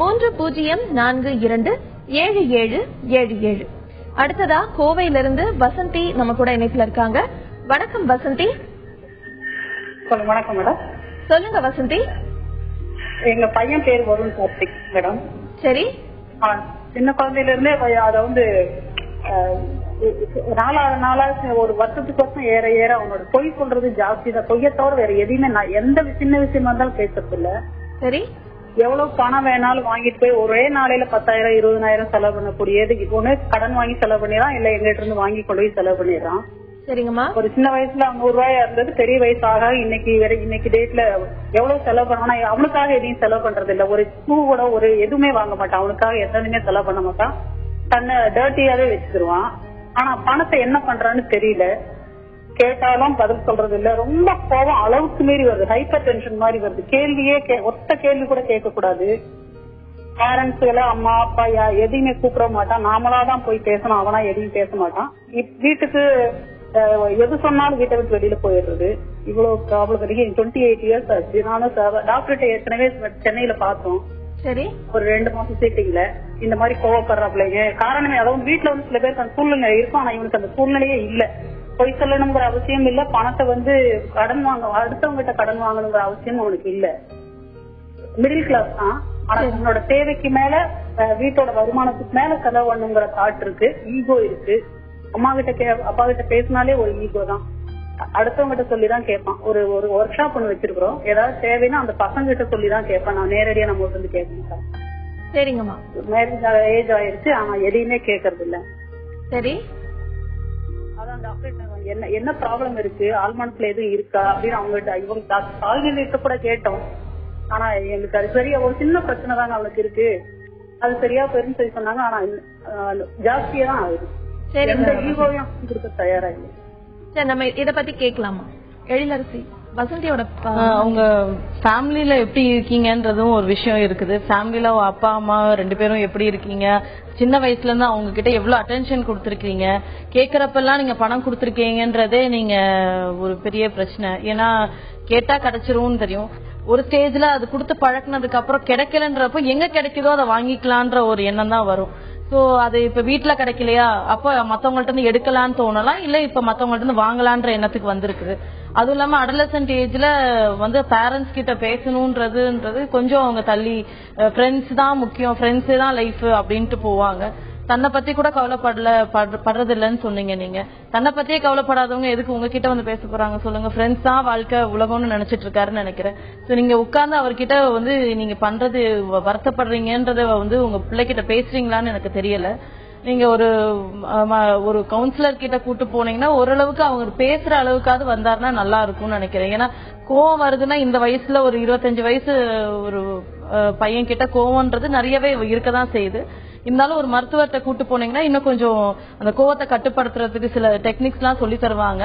0443042777. அடுத்ததா கோவையிலிருந்து வசந்தி நம்ம கூட இணைப்புல இருக்காங்க. வணக்கம் வசந்தி. வணக்கம் மேடம். சொல்லுங்க வசந்தி. எங்க பையன் பேர் வருண் கார்த்திக் மேடம். சரி. சின்ன குழந்தையில இருந்தே அதை வந்து நாளா ஒரு வருஷத்துக்கு ஏற ஏற அவனோட பொய் சொல்றது ஜாஸ்தி தான். பொய்ய தவிர வேற எதையுமே நான் எந்த சின்ன விஷயமா இருந்தாலும் பேசுறது இல்ல. சரி. எவ்வளவு பணம் வேணாலும் வாங்கிட்டு போய் ஒரே நாளையில 10,000 20,000 செலவு பண்ணக்கூடியது ஒண்ணு கடன் வாங்கி செலவு பண்ணிடுறான், இல்ல எங்கிட்ட இருந்து வாங்கி கொண்டு போய் செலவு பண்ணிடுறான். சரிங்கம்மா. ஒரு சின்ன வயசுல 100 ரூபாயா இருந்தது, பெரிய வயசாக இன்னைக்கு டேட்ல எவ்வளவு செலவு பண்ணா அவனுக்காக எதையும் செலவு பண்றது இல்ல. ஒரு பூ கூட ஒரு எதுவுமே வாங்க மாட்டான், அவனுக்காக எதுவுமே செலவு பண்ண மாட்டான், தன்னை டர்ட்டியாவே வச்சுருவான். ஆனா பணத்தை என்ன பண்றான்னு தெரியல, கேட்டாலும் பதில் சொல்றது இல்ல. ரொம்ப கோபம் அளவுக்கு மீறி வருது, ஹைப்பர் டென்ஷன் மாதிரி வருது. கேள்வியே ஒத்த கேள்வி கூட கேட்க கூடாது. பேரண்ட்ஸ் அம்மா அப்பா எதையுமே கூப்பிட மாட்டான், நாமளாதான் போய் பேசணும், அவனா எதையும் பேச மாட்டான். வீட்டுக்கு எது சொன்னாலும் வீட்டை விட்டு வெளியில போயிடுறது. இவ்வளவு ப்ராப்ளம் இருக்கு. 28 இயர்ஸ் ஆச்சு. நானும் டாக்டர்கிட்ட ஏற்கனவே சென்னையில பார்த்தோம். சரி. ஒரு 2 மாசம் சீட்டிங்ல இந்த மாதிரி கோவப்படுற பிள்ளைங்க காரணமே அதாவது வீட்டுல வந்து சில பேருக்கு அந்த சூழ்நிலை இருக்கும், ஆனா இவனுக்கு அந்த சூழ்நிலையே இல்ல. பொய் சொல்லணுங்கிற அவசியம் இல்ல, பணத்தை வந்து கடன் வாங்க அடுத்தவங்கிட்ட கடன் வாங்கணுங்கிற அவசியம் அவனுக்கு இல்ல. மிடில் கிளாஸ் தான், ஆனா உன்னோட தேவைக்கு மேல வீட்டோட வருமானத்துக்கு மேல செலவு பண்ணுங்கிற தாட் இருக்கு, ஈகோ இருக்கு. அம்மா கிட்ட அப்பா கிட்ட பேசினாலே ஒரு ஈகோ தான். அடுத்தவங்கிட்ட சொல்லிதான் கேட்பான். ஒரு ஒர்க் ஷாப் ஒண்ணு வச்சிருக்கிறோம், ஏதாவது தேவைன்னா அந்த பசங்க கிட்ட சொல்லிதான் கேட்பான், நான் நேரடியா நம்ம வந்து கேட்க மாட்டேன். சரிங்கம்மா. மேரேஜ் ஏஜ் ஆயிருச்சு, ஆனா எதையுமே கேட்கறது இல்ல. சரி. அதான் டாக்டர் என்ன ப்ராப்ளம் இருக்கு, ஆழ்மனசுல எதுவும் இருக்கா அப்படின்னு அவங்ககிட்ட இவங்க கால்நிலையத்தை கூட கேட்டோம். ஆனா எங்களுக்கு அது சரியா ஒரு சின்ன பிரச்சனை தாங்க அவனுக்கு இருக்கு, அது சரியா போயிருன்னு சொல்லி சொன்னாங்க. ஆனா ஜாஸ்தியா தான் ஆகுது. எந்த ஈகோவையும் கொடுக்க தயாரா இல்லை. சரி, நம்ம இத பத்தி கேட்கலாமா? எழிலரசி, வசந்தியோட அவங்க ஃபேமிலில எப்படி இருக்கீங்கன்றதும் ஒரு விஷயம் இருக்குது. ஃபேமிலில அப்பா அம்மா 2 பேரும் எப்படி இருக்கீங்க, சின்ன வயசுல இருந்து அவங்க கிட்ட எவ்வளவு அட்டென்ஷன் கொடுத்துருக்கீங்க, கேக்குறப்பெல்லாம் நீங்க பணம் கொடுத்துருக்கீங்கன்றதே நீங்க ஒரு பெரிய பிரச்சனை. ஏன்னா கேட்டா கிடைச்சிரும் தெரியும், ஒரு ஸ்டேஜ்ல அது கொடுத்து பழக்கினதுக்கு அப்புறம் கிடைக்கலன்றப்போ எங்க கிடைக்குதோ அதை வாங்கிக்கலான்ற ஒரு எண்ணம் தான் வரும். சோ அது இப்ப வீட்டுல கிடைக்கலையா, அப்ப மத்தவங்கள்ட்ட இருந்து எடுக்கலான்னு தோணலாம், இல்ல இப்ப மத்தவங்கள்ட்ட இருந்து வாங்கலான்ற எண்ணத்துக்கு வந்திருக்குது. அதுவும் இல்லாம அடலசன்ட் ஏஜ்ல பேரண்ட்ஸ் கிட்ட பேசணும்ன்றது கொஞ்சம் அவங்க தள்ளி, ஃப்ரெண்ட்ஸ் தான் முக்கியம், ஃப்ரெண்ட்ஸ் தான் லைஃப் அப்படின்ட்டு போவாங்க. தன்னை பத்தி கூட கவலைப்படுறது இல்லைன்னு சொன்னீங்க. நீங்க தன்னை பத்தியே கவலைப்படாதவங்க எதுக்கு உங்ககிட்ட வந்து பேச போறாங்க சொல்லுங்க? ஃப்ரெண்ட்ஸ் தான் வாழ்க்கை உலகம்னு நினைச்சிட்டு இருக்காருன்னு நினைக்கிறேன். சோ நீங்க உட்கார்ந்து அவர்கிட்ட நீங்க பண்றது வருத்தப்படுறீங்கன்றத உங்க பிள்ளைகிட்ட பேசுறீங்களான்னு எனக்கு தெரியல. நீங்க ஒரு கவுன்சிலர் கிட்ட கூட்டு போனீங்கன்னா ஓரளவுக்கு அவங்க பேசுற அளவுக்காவது வந்தாருன்னா நல்லா இருக்கும்னு நினைக்கிறேன். ஏன்னா கோவம் வருதுன்னா இந்த வயசுல ஒரு 25 வயசு ஒரு பையன் கிட்ட கோவம்ன்றது நிறையவே இருக்கதான் செய்யுது. இருந்தாலும் ஒரு மருத்துவர்கிட்ட கூட்டு போனீங்கன்னா இன்னும் கொஞ்சம் அந்த கோவத்தை கட்டுப்படுத்துறதுக்கு சில டெக்னிக்ஸ் எல்லாம் சொல்லி தருவாங்க.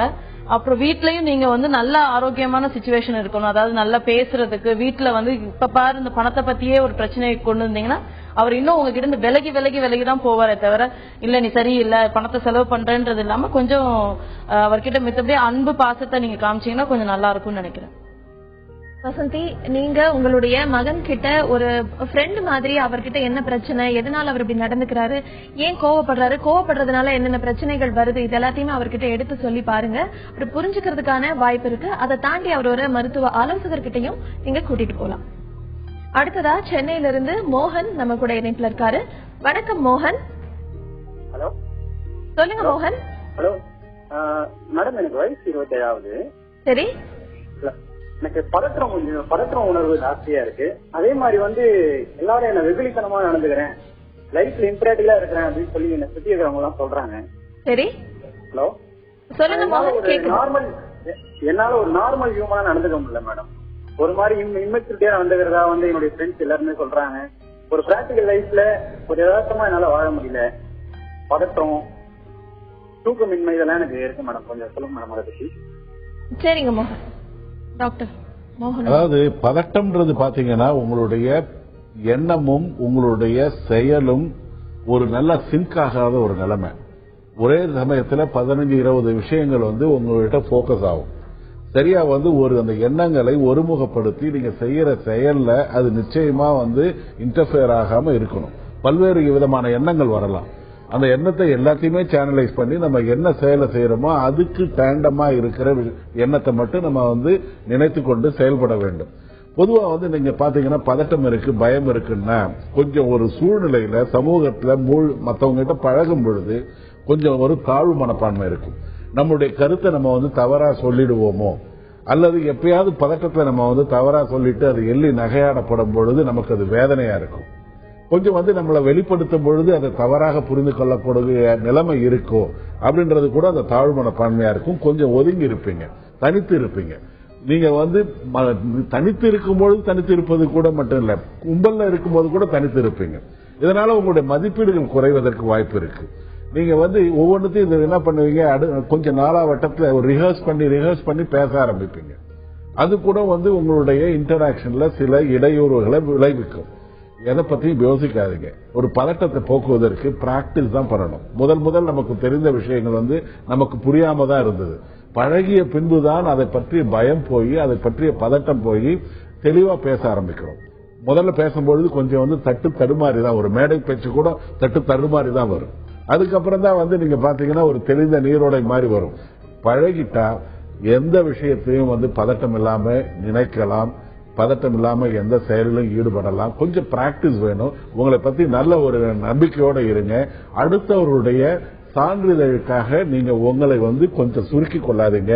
அப்புறம் வீட்லயும் நீங்க நல்ல ஆரோக்கியமான சிச்சுவேஷன் இருக்கணும். அதாவது நல்லா பேசுறதுக்கு வீட்டுல இப்ப பாரு இந்த பணத்தை பத்தியே ஒரு பிரச்சனையை கொண்டு வந்தீங்கன்னா அவர் இன்னும் உங்ககிட்ட இருந்து விலகி தான் போவாரே தவிர, இல்ல நீ சரியில்லை பணத்தை செலவு பண்றேன்றது இல்லாம கொஞ்சம் அவர்கிட்ட மித்தபடியே அன்பு பாசத்தை நீங்க காமிச்சீங்கன்னா கொஞ்சம் நல்லா இருக்கும்னு நினைக்கிறேன். வசந்தி, நீங்க உங்களுடைய மகன் கிட்ட ஒரு ஃப்ரெண்ட் மாதிரி அவர்கிட்ட என்ன பிரச்சனை, எதனால அவர் இப்படி நடந்துக்கிறாரு, ஏன் கோவப்படுறாரு, கோவப்படுறதுனால என்னென்ன பிரச்சனைகள் வருது, இது எல்லாத்தையுமே அவர்கிட்ட எடுத்து சொல்லி பாருங்க. அவர் புரிஞ்சுக்கிறதுக்கான வாய்ப்பு இருக்கு. அதை தாண்டி அவர் ஒரு மருத்துவ ஆலோசகர்கிட்டையும் நீங்க கூட்டிட்டு போலாம். அடுத்ததா சென்னையில இருந்து மோகன் நம்ம கூட இணைப்புல இருக்காரு. வணக்கம் மோகன். ஹலோ, சொல்லுங்க மோகன். ஹலோ மேடம், எனக்கு வயசு 27 ஆகுது. சரி. எனக்கு பதற்றம் உணர்வு ஜாஸ்தியா இருக்கு. அதே மாதிரி எல்லாரும் என்ன வெகுளித்தனமா நடந்துக்கிறேன், லைஃப்ல இம்ப்ராக்டிகலா இருக்கிறேன் அப்படின்னு சொல்லி என்ன சுத்தி இருக்கிறவங்க எல்லாம் சொல்றாங்க. சரி. ஹலோ, சொல்லுங்க மோகன். என்னால ஒரு நார்மல் ஹியூமனா நடந்துக்க முடியல மேடம். ஒரு மாதிரி இம்மெச்சூரிட்டியா நடந்துக்கிறதா என்னுடைய ஃப்ரெண்ட்ஸ் எல்லாருமே சொல்றாங்க. ஒரு பிராக்டிகல் லைஃப்ல ஒரு யதார்த்தமா என்னால வாழ முடியல. பதற்றம், தூக்கமின்மை இதெல்லாம் எனக்கு இருக்கு மேடம். கொஞ்சம் சொல்லுங்க மேடம் அதை பத்தி. சரிங்க மோகன். டாக்டர் மோகன், அதாவது பதட்டம்ன்றது பாத்தீங்கன்னா உங்களுடைய எண்ணமும் உங்களுடைய செயலும் ஒரு நல்ல சிங்க் ஆகாத ஒரு நிலைமை. ஒரே சமயத்துல 15-20 விஷயங்கள் உங்கள்கிட்ட போக்கஸ் ஆகும். சரியா ஒரு அந்த எண்ணங்களை ஒருமுகப்படுத்தி நீங்க செய்யற செயல்ல அது நிச்சயமா இன்டர்ஃபியர் ஆகாம இருக்கணும். பல்வேறு விதமான எண்ணங்கள் வரலாம். அந்த எண்ணத்தை எல்லாத்தையுமே சேனலைஸ் பண்ணி நம்ம என்ன செயலை செய்யறோமோ அதுக்கு டேண்டமா இருக்கிற எண்ணத்தை மட்டும் நம்ம நினைத்து கொண்டு செயல்பட வேண்டும். பொதுவா நீங்க பாத்தீங்கன்னா பதட்டம் இருக்கு, பயம் இருக்குன்னா கொஞ்சம் ஒரு சூழ்நிலையில சமூகத்துல மத்தவங்க கிட்ட பழகும் பொழுது கொஞ்சம் ஒரு தாழ்வு மனப்பான்மை இருக்கும். நம்மளுடைய கருத்தை நம்ம தவறா சொல்லிடுவோமோ, அல்லது எப்பயாவது பதட்டத்துல நம்ம தவறா சொல்லிட்டு அது எள்ளி நகையாடப்படும் பொழுது நமக்கு அது வேதனையா இருக்கும். கொஞ்சம் நம்மளை வெளிப்படுத்தும் பொழுது அதை தவறாக புரிந்து கொள்ளக்கூடிய நிலைமை இருக்கோ அப்படின்றது கூட அந்த தாழ்வு மனப்பான்மையா இருக்கும். கொஞ்சம் ஒதுங்கி இருப்பீங்க, தனித்து இருப்பீங்க. நீங்க தனித்து இருக்கும் பொழுது தனித்து இருப்பது கூட மட்டும் இல்ல, கும்பல்ல இருக்கும்போது கூட தனித்து இருப்பீங்க. இதனால உங்களுடைய மதிப்பீடுகள் குறைவதற்கு வாய்ப்பு இருக்கு. நீங்க ஒவ்வொன்றுத்தையும் இது என்ன பண்ணுவீங்க, கொஞ்சம் நாளா வட்டத்துல ஒரு ரிஹர்ஸ் பண்ணி பேச ஆரம்பிப்பீங்க. அது கூட உங்களுடைய இன்டராக்ஷன்ல சில இடையூறுகளை விளைவிக்கும். எதை பத்தியும் யோசிக்காதீங்க. ஒரு பதட்டத்தை போக்குவதற்கு பிராக்டிஸ் தான் பண்ணணும். முதல் நமக்கு தெரிந்த விஷயங்கள் நமக்கு புரியாம தான் இருந்தது. பழகிய பின்புதான் அதை பற்றிய பயம் போய் அதை பற்றிய பதட்டம் போய் தெளிவா பேச ஆரம்பிக்கிறோம். முதல்ல பேசும்பொழுது கொஞ்சம் தட்டு தடுமாறி தான், ஒரு மேடை பேச்சு கூட தட்டு தடுமாறி தான் வரும். அதுக்கப்புறம் தான் நீங்க பாத்தீங்கன்னா ஒரு தெளிந்த நீரோடை மாதிரி வரும். பழகிட்டா எந்த விஷயத்தையும் பதட்டம் இல்லாம நினைக்கலாம், பதட்டம் இல்லாம எந்த செயலிலும் ஈடுபடலாம். கொஞ்சம் பிராக்டிஸ் வேணும். உங்களை பத்தி நல்ல ஒரு நம்பிக்கையோட இருங்க. அடுத்தவருடைய சான்றிதழுக்காக நீங்க உங்களை கொஞ்சம் சுருக்கி கொள்ளாதீங்க.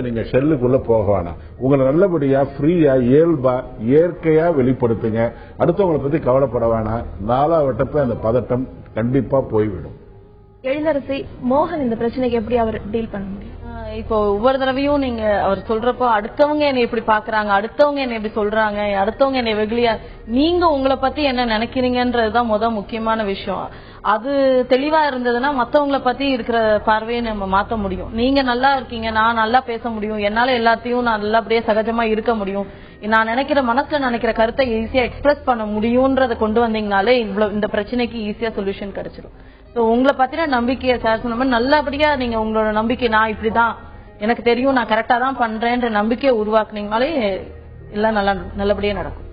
நீங்க ஷெல்லுக்குள்ள போக வேணாம். உங்களை நல்லபடியா ஃப்ரீயா இயல்பா இயற்கையா வெளிப்படுத்துங்க. அடுத்தவங்களை பத்தி கவலைப்பட வேணாம். 4 வட்டப்ப அந்த பதட்டம் கண்டிப்பா போய்விடும். எழிலரசி, மோகன் இந்த பிரச்சனைக்கு எப்படி அவர் டீல் பண்ண முடியும்? இப்போ ஒவ்வொரு தடவையும் நீங்க அவர் சொல்றப்போ அடுத்தவங்க என்னை எப்படி பாக்குறாங்க, அடுத்தவங்க என்ன எப்படி சொல்றாங்க, அடுத்தவங்க என்னை வெகுளியா, நீங்க உங்களை பத்தி என்ன நினைக்கிறீங்கன்றதுதான் முக்கியமான விஷயம். அது தெளிவா இருந்ததுன்னா மத்தவங்களை பத்தி இருக்கிற பார்வையை நம்ம மாத்த முடியும். நீங்க நல்லா இருக்கீங்க, நான் நல்லா பேச முடியும், என்னால எல்லாத்தையும் நான் நல்லபடியா சகஜமா இருக்க முடியும், நான் நினைக்கிற மனசுல நினைக்கிற கருத்தை ஈஸியா எக்ஸ்பிரஸ் பண்ண முடியும்ன்றத கொண்டு வந்தீங்கனாலே இந்த பிரச்சனைக்கு ஈஸியா சொல்யூஷன் கிடைச்சிடும். உங்களை பத்தின நம்பிக்கையை சார் சொன்ன மாதிரி நல்லபடியா நீங்க உங்களோட நம்பிக்கை, நான் இப்படிதான் எனக்கு தெரியும், நான் கரெக்டா தான் பண்றேன்ற நம்பிக்கையை உருவாக்குனீங்கனாலே எல்லாம் நல்லபடியா நடக்கும்.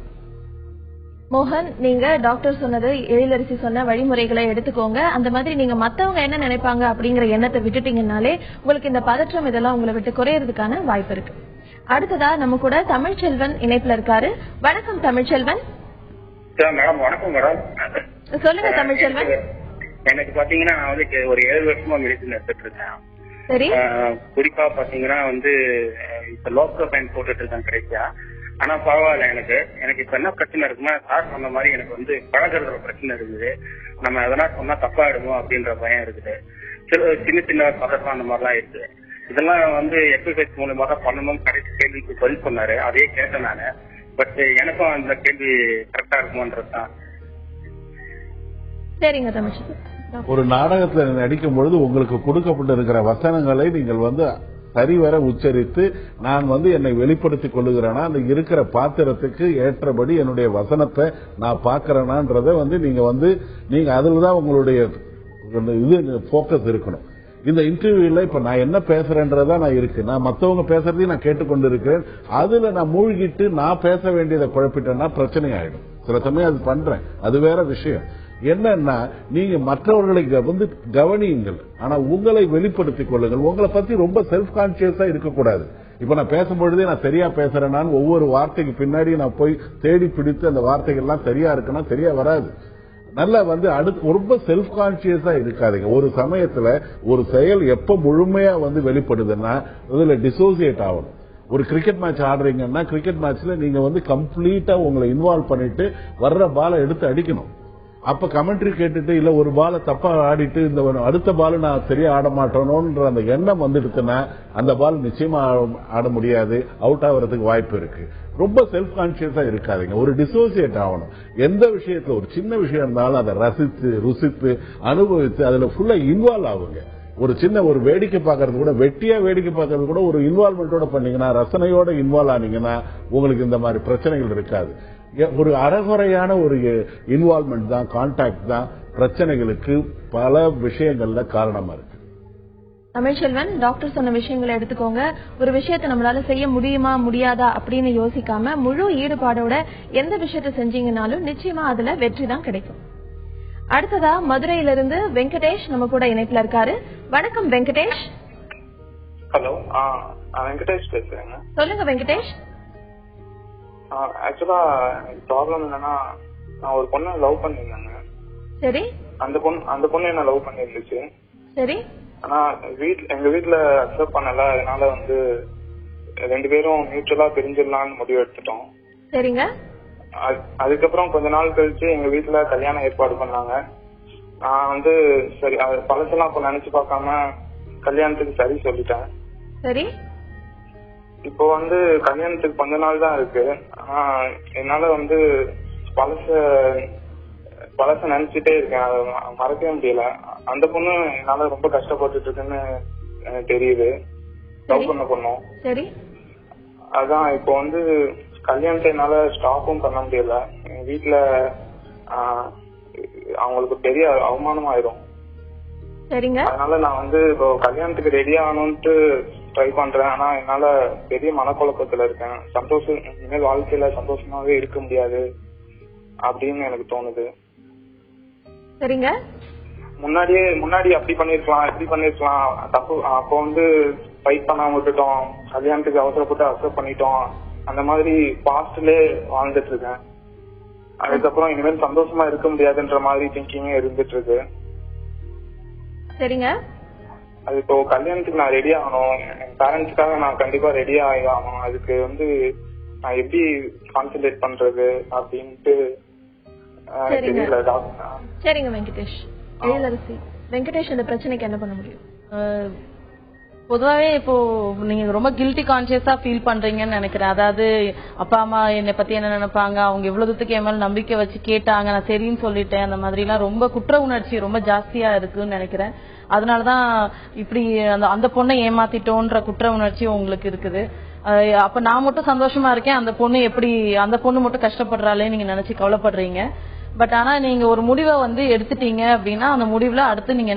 மோகன், நீங்க டாக்டர் சொன்னது எழிலரசி சொன்ன வழிமுறைகளை எடுத்துக்கோங்க. அந்த மாதிரி நீங்க மத்தவங்க என்ன நினைப்பாங்க அப்படிங்கிற எண்ணத்தை விட்டுட்டீங்கன்னாலே உங்களுக்கு இந்த பதற்றம் இதெல்லாம் உங்களை விட்டு குறையறதுக்கான வாய்ப்பு இருக்கு. அடுத்ததா நம்ம கூட தமிழ்ச்செல்வன் இணைப்புல இருக்காரு. வணக்கம் தமிழ்ச்செல்வன். மேடம் வணக்கம் மேடம். சொல்லுங்க தமிழ்ச்செல்வன். எனக்கு பாத்தீங்கன்னா நான் வந்து ஒரு 7 வருஷமா மெடிசன் எடுத்துட்டு இருக்கேன். சரி. குறிப்பா பாத்தீங்கன்னா வந்து இப்ப லோக்கல் பயன் போட்டுட்டு இருக்கேன் கிடைச்சா. ஆனா பரவாயில்ல, எனக்கு இப்ப என்ன பிரச்சனை இருக்குன்னா, சார் சொன்ன மாதிரி எனக்கு வந்து பழகிறதுல பிரச்சனை இருக்குது. நம்ம எதனா சொன்னா தப்பா ஆயிடுமோ அப்படின்ற பயம் இருக்குது. சின்ன சின்ன பதட்டம் அந்த மாதிரிலாம் இருக்குது. இதெல்லாம் வந்து எக்ஸசைஸ் மூலமா தான் பண்ணணும். கடைசி கேள்விக்கு பதில் சொன்னாரு, அதையே கேட்டேன் நானு. பட் எனக்கும் அந்த கேள்வி கரெக்டா இருக்குமோன்றதுதான். சரிங்க தமிழ்ச்செல்வன். ஒரு நாடகத்துல நடிக்கும் பொழுது உங்களுக்கு கொடுக்கப்பட்டிருக்கிற வசனங்களை நீங்கள் வந்து சரிவர உச்சரித்து நான் வந்து என்னை வெளிப்படுத்திக் கொள்ளுகிறேன்னா அந்த இருக்கிற பாத்திரத்துக்கு ஏற்றபடி என்னுடைய வசனத்தை நான் பாக்கிறேனான்றத வந்து நீங்க அதுலதான் உங்களுடைய இது போக்கஸ் இருக்கணும். இந்த இன்டர்வியூல இப்ப நான் என்ன பேசுறேன்றதா நான் இருக்கு. நான் மத்தவங்க பேசுறதையும் நான் கேட்டுக்கொண்டு இருக்கிறேன். அதுல நான் மூழ்கிட்டு நான் பேச வேண்டியதை குழப்பிட்டேன்னா பிரச்சனை ஆயிடும். சில சமயம் அது பண்றேன், அது வேற விஷயம். என்னன்னா நீங்க மற்றவர்களை வந்து கவனியுங்கள், ஆனா உங்களை வெளிப்படுத்திக் கொள்ளுங்கள். உங்களை பத்தி ரொம்ப செல்ஃப் கான்சியஸா இருக்கக்கூடாது. இப்ப நான் பேசும்பொழுதே நான் சரியா பேசுறேன்னா ஒவ்வொரு வார்த்தைக்கு பின்னாடி நான் போய் தேடி பிடித்து அந்த வார்த்தைகள் எல்லாம் சரியா இருக்குன்னா சரியா வராது. நல்லா வந்து அடுத்து ரொம்ப செல்ஃப் கான்சியஸா இருக்காதுங்க. ஒரு சமயத்துல ஒரு செயல் எப்ப முழுமையா வந்து வெளிப்படுதுன்னா அதுல டிசோசியேட் ஆகணும். ஒரு கிரிக்கெட் மேட்ச் ஆடுறீங்கன்னா கிரிக்கெட் மேட்ச்ல நீங்க வந்து கம்ப்ளீட்டா உங்களை இன்வால்வ் பண்ணிட்டு வர்ற பாலை எடுத்து அடிக்கணும். அப்ப கமெண்ட்ரி கேட்டுட்டு இல்ல ஒரு பாலை தப்பா ஆடிட்டு இந்த அடுத்த பால் நான் சரியா ஆட மாட்டேனோன்ற அந்த எண்ணம் வந்துடுச்சுன்னா அந்த பால் நிச்சயமா ஆட முடியாது, அவுட் ஆகிறதுக்கு வாய்ப்பு இருக்கு. ரொம்ப செல்ஃப் கான்சியஸா இருக்காதுங்க. ஒரு டிசோசியேட் ஆகணும். எந்த விஷயத்துல ஒரு சின்ன விஷயம் இருந்தாலும் அதை ரசித்து ருசித்து அனுபவித்து அதுல ஃபுல்லா இன்வால்வ் ஆகுங்க. ஒரு வேடிக்கை பார்க்கறது கூட, வெட்டியா வேடிக்கை பார்க்கறது கூட ஒரு இன்வால்வ்மெண்டோட பண்ணீங்கன்னா, ரசனையோட இன்வால்வ் ஆனீங்கன்னா உங்களுக்கு இந்த மாதிரி பிரச்சனைகள் இருக்காது. ஒரு அறகுறையான ஒரு இன்வால்வ்மெண்ட் தான், கான்டாக்ட் தான் பிரச்சனைகளுக்கு பல விஷயங்கள்ல காரணமா இருக்கு. தமிழ்ச்செல்வன், டாக்டர் சொன்ன விஷயங்களை எடுத்துக்கோங்க. ஒரு விஷயத்தை நம்மளால செய்ய முடியுமா முடியாதா அப்படின்னு யோசிக்காம முழு ஈடுபாடோட எந்த விஷயத்தை செஞ்சீங்கன்னாலும் நிச்சயமா அதுல வெற்றி தான் கிடைக்கும். அடுத்ததா மதுரையிலிருந்து வெங்கடேஷ் நம்ம கூட இணைப்புல இருக்காரு. வணக்கம் வெங்கடேஷ். ஹலோ, வெங்கடேஷ் பேசுறேங்க. சொல்லுங்க வெங்கடேஷ். ஆக்சுவலா ப்ராப்ளம் என்னன்னா, நான் ஒரு பொண்ணை லவ் பண்ணிருந்தேங்க. சரி. அந்த பொண்ணு என்ன லவ் பண்ணிருந்துச்சு. சரி. ஆனா எங்க வீட்டுல அக்செப்ட் பண்ணல. அதனால வந்து 2 பேரும் மியூச்சுவலா பிரிஞ்சிடலாம்னு முடிவு எடுத்துட்டோம். சரிங்க. அதுக்கப்புறம் கொஞ்ச நாள் கழிச்சு எங்க வீட்டுல கல்யாணம் ஏற்பாடு பண்ணாங்க. நான் வந்து சரி பழசெல்லாம் அப்ப நினைச்சு பார்க்காம கல்யாணத்துக்கு சரி சொல்லிட்டேன். சரி. இப்போ வந்து கல்யாணத்துக்கு கொஞ்ச நாள் தான் இருக்கு. ஆனா என்னால வந்து பழச நினைச்சிட்டே இருக்கேன், மறக்கவே முடியல. அந்த பொண்ணு என்னால ரொம்ப கஷ்டப்பட்டுட்டு இருக்குன்னு தெரியுது. லவ் பண்ண பொண்ணும். சரி. அதான் இப்போ வந்து கல்யாணத்தை என்னால ஸ்டாப்பும் பண்ண முடியல. எங்க வீட்டுல அவங்களுக்கு பெரிய அவமானம் ஆயிரும். சரிங்க. அதனால நான் வந்து இப்போ கல்யாணத்துக்கு ரெடி ஆகணும்ட்டு ட்ரை பண்றேன். ஆனா என்னால பெரிய மனக்குழப்பத்துல இருக்கேன். இனிமேல் வாழ்க்கையில சந்தோஷமாவே இருக்க முடியாது அப்படின்னு எனக்கு தோணுது. சரிங்க. முன்னாடி அப்படி பண்ணிருக்கலாம், இப்படி பண்ணிருக்கலாம், தப்பு. அப்போ வந்து ஃபைட் பண்ணாம விட்டுட்டோம், கல்யாணத்துக்கு அவசரப்பட்டு அக்செப்ட் பண்ணிட்டோம். அந்த மாதிரி பாஸ்ட்லயே வாழ்ந்துட்டு இருக்கேன். அதுக்கப்புறம் இனிமேல் சந்தோஷமா இருக்க முடியாதுன்ற மாதிரி திங்கிங் இருந்துட்டு இருக்கு. சரிங்க. அது இப்போ கல்யாணத்துக்கு நான் ரெடி ஆகணும். என் பேரண்ட்ஸ்க்காக நான் கண்டிப்பா ரெடி ஆகணும். அதுக்கு வந்து நான் எப்படி கான்சென்ட்ரேட் பண்றது அப்படின்ட்டு தெரியல டாக்டர். சரிங்க வெங்கடேஷ். எழிலரசி, வெங்கடேஷ் இந்த பிரச்சனைக்கு என்ன பண்ண முடியும்? பொதுவாவே இப்போ நீங்க ரொம்ப கில்ட்டி கான்சியஸா ஃபீல் பண்றீங்கன்னு நினைக்கிறேன். அதாவது அப்பா அம்மா என்னை பத்தி என்ன நினைப்பாங்க, அவங்க எவ்வளவு தூரத்துக்கு என் மேல நம்பிக்கை வச்சு கேட்டாங்க, நான் சரின்னு சொல்லிட்டேன், அந்த மாதிரி எல்லாம் ரொம்ப குற்ற உணர்ச்சி ரொம்ப ஜாஸ்தியா இருக்குன்னு நினைக்கிறேன். அதனாலதான் இப்படி அந்த பொண்ணை ஏமாத்திட்டோன்ற குற்ற உணர்ச்சி உங்களுக்கு இருக்குது. அப்ப நான் மட்டும் சந்தோஷமா இருக்கேன், அந்த பொண்ணு மட்டும் கஷ்டப்படுறாளே நீங்க நினைச்சு கவலைப்படுறீங்க. பட் ஆனா நீங்க ஒரு முடிவை வந்து எடுத்துட்டீங்க அப்படின்னா அந்த முடிவுல அடுத்து நீங்க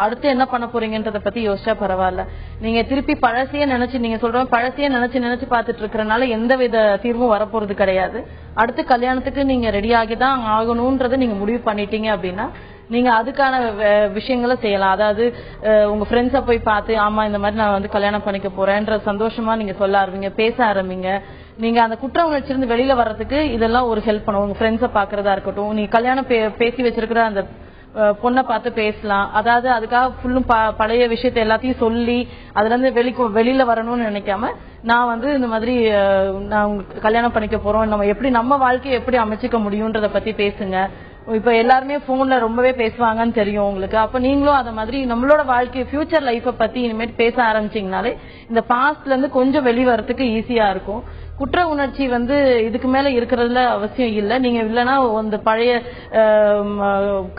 அடுத்து என்ன பண்ண போறீங்கன்றத பத்தி யோசிச்சா பரவாயில்ல. நீங்க திருப்பி பழசையே நினைச்சு நீங்க சொல்ற பழசையே நினைச்சு பார்த்துட்டு இருக்கறனால எந்த வித தீர்வும் வரப்போறது கிடையாது. அடுத்து கல்யாணத்துக்கு நீங்க ரெடி ஆகிதான் ஆகணும்ன்றத நீங்க முடிவு பண்ணிட்டீங்க அப்படின்னா நீங்க அதுக்கான விஷயங்களை செய்யலாம். அதாவது உங்க ஃப்ரெண்ட்ஸ போய் பார்த்து ஆமா இந்த மாதிரி நான் வந்து கல்யாணம் பண்ணிக்க போறேன்ற சந்தோஷமா நீங்க சொல்ல ஆரம்பிங்க, பேச ஆரம்பிங்க. நீங்க அந்த குற்ற உணர்ச்சியிலிருந்து வெளியில வர்றதுக்கு இதெல்லாம் ஒரு ஹெல்ப் பண்ணும். உங்க ஃப்ரெண்ட்ஸ பாக்குறதா இருக்கட்டும், நீங்க கல்யாணம் பேசி வச்சிருக்கிற அந்த பொண்ணை பார்த்து பேசலாம். அதாவது அதுக்காக ஃபுல்லும் பழைய விஷயத்த எல்லாத்தையும் சொல்லி அதுல இருந்து வெளியில வரணும்னு நினைக்காம நான் வந்து இந்த மாதிரி நான் கல்யாணம் பண்ணிக்க போறோம், நம்ம எப்படி நம்ம வாழ்க்கையை எப்படி அமைச்சுக்க முடியும்ன்றத பத்தி பேசுங்க. இப்ப எல்லாருமே போன்ல ரொம்பவே பேசுவாங்கன்னு தெரியும் உங்களுக்கு. அப்ப நீங்களும் அத மாதிரி நம்மளோட வாழ்க்கை ஃபியூச்சர் லைஃப பத்தி இனிமேல் பேச ஆரம்பிச்சீங்கனாலே இந்த பாஸ்ட்ல இருந்து கொஞ்சம் வெளிவரத்துக்கு ஈஸியா இருக்கும். குற்ற உணர்ச்சி வந்து இதுக்கு மேல இருக்கிறதுல அவசியம் இல்லை. நீங்க இல்லைன்னா அந்த பழைய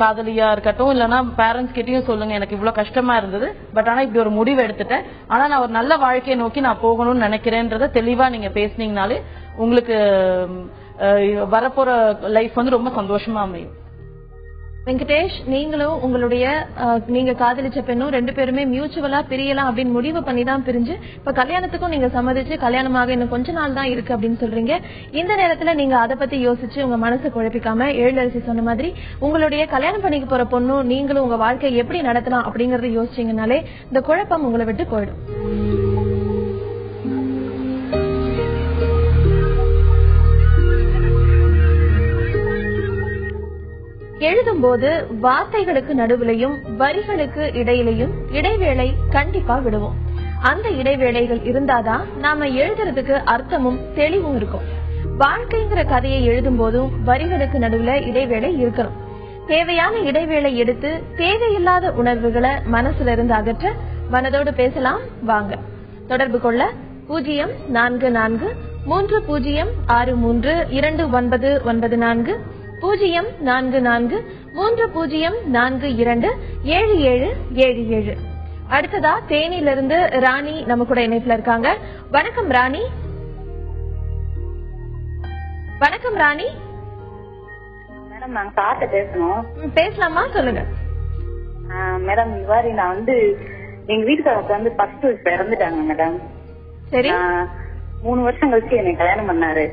காதலியா இருக்கட்டும் இல்லைன்னா பேரண்ட்ஸ் கிட்டயும் சொல்லுங்க, எனக்கு இவ்வளவு கஷ்டமா இருந்தது, பட் ஆனா இப்படி ஒரு முடிவு எடுத்துட்டேன், ஆனா நான் ஒரு நல்ல வாழ்க்கையை நோக்கி நான் போகணும்னு நினைக்கிறேன்றத தெளிவா நீங்க பேசுனீங்கனாலே உங்களுக்கு வரப்போற லைஃப் வந்து ரொம்ப சந்தோஷமா அமையும். வெங்கடேஷ், நீங்களும் உங்களுடைய நீங்க காதலிச்ச பெண்ணும் 2 பேருமே மியூச்சுவலா பிரியலாம் அப்படின்னு முடிவு பண்ணி தான் பிரிஞ்சு இப்ப கல்யாணத்துக்கும் நீங்க சம்மதிச்சு கல்யாணமாக இன்னும் கொஞ்ச நாள் தான் இருக்கு அப்படின்னு சொல்றீங்க. இந்த நேரத்துல நீங்க அதை பத்தி யோசிச்சு உங்க மனசை குழப்பிக்காம எழிலரசி சொன்ன மாதிரி உங்களுடைய கல்யாணம் பண்ணிக்க போற பொண்ணும் நீங்களும் உங்க வாழ்க்கையை எப்படி நடத்தலாம் அப்படிங்கறத யோசிச்சீங்கனாலே இந்த குழப்பம் உங்களை விட்டு போயிடும். எழுதும் போது வார்த்தைகளுக்கு நடுவிலையும் வரிகளுக்கு இடையிலையும் இடைவேளை கண்டிப்பா விடுவோம். அந்த இடைவேளைகள் இருந்தாதான் நாம எழுதுறதுக்கு அர்த்தமும் தெளிவும் இருக்கும். வாழ்க்கைங்கிற கதையை எழுதும் போதும் வரிகளுக்கு நடுவுல இடைவேளை இருக்கணும். தேவையான இடைவேளை எடுத்து தேவையில்லாத உணர்வுகளை மனசுல இருந்து அகற்ற மனதோடு பேசலாம் வாங்க. தொடர்பு கொள்ள 0443063299 044304227777. அடுத்ததா தேனியிலிருந்து ராணி நம்ம கூட இணைப்புல இருக்காங்க. வணக்கம் ராணி. வணக்கம் ராணி. மேடம் நாங்க சார்ட்ட பேசணும். பேசலாமா, சொல்லுங்க. மேடம் இந்த மாதிரி நான் வந்து எங்க வீட்டுக்காரருக்கு வந்து ஃபர்ஸ்ட் இறந்துட்டாங்க மேடம். சரி. 3 வருஷம் கழிச்சு என்னை கல்யாணம் பண்ணாரு.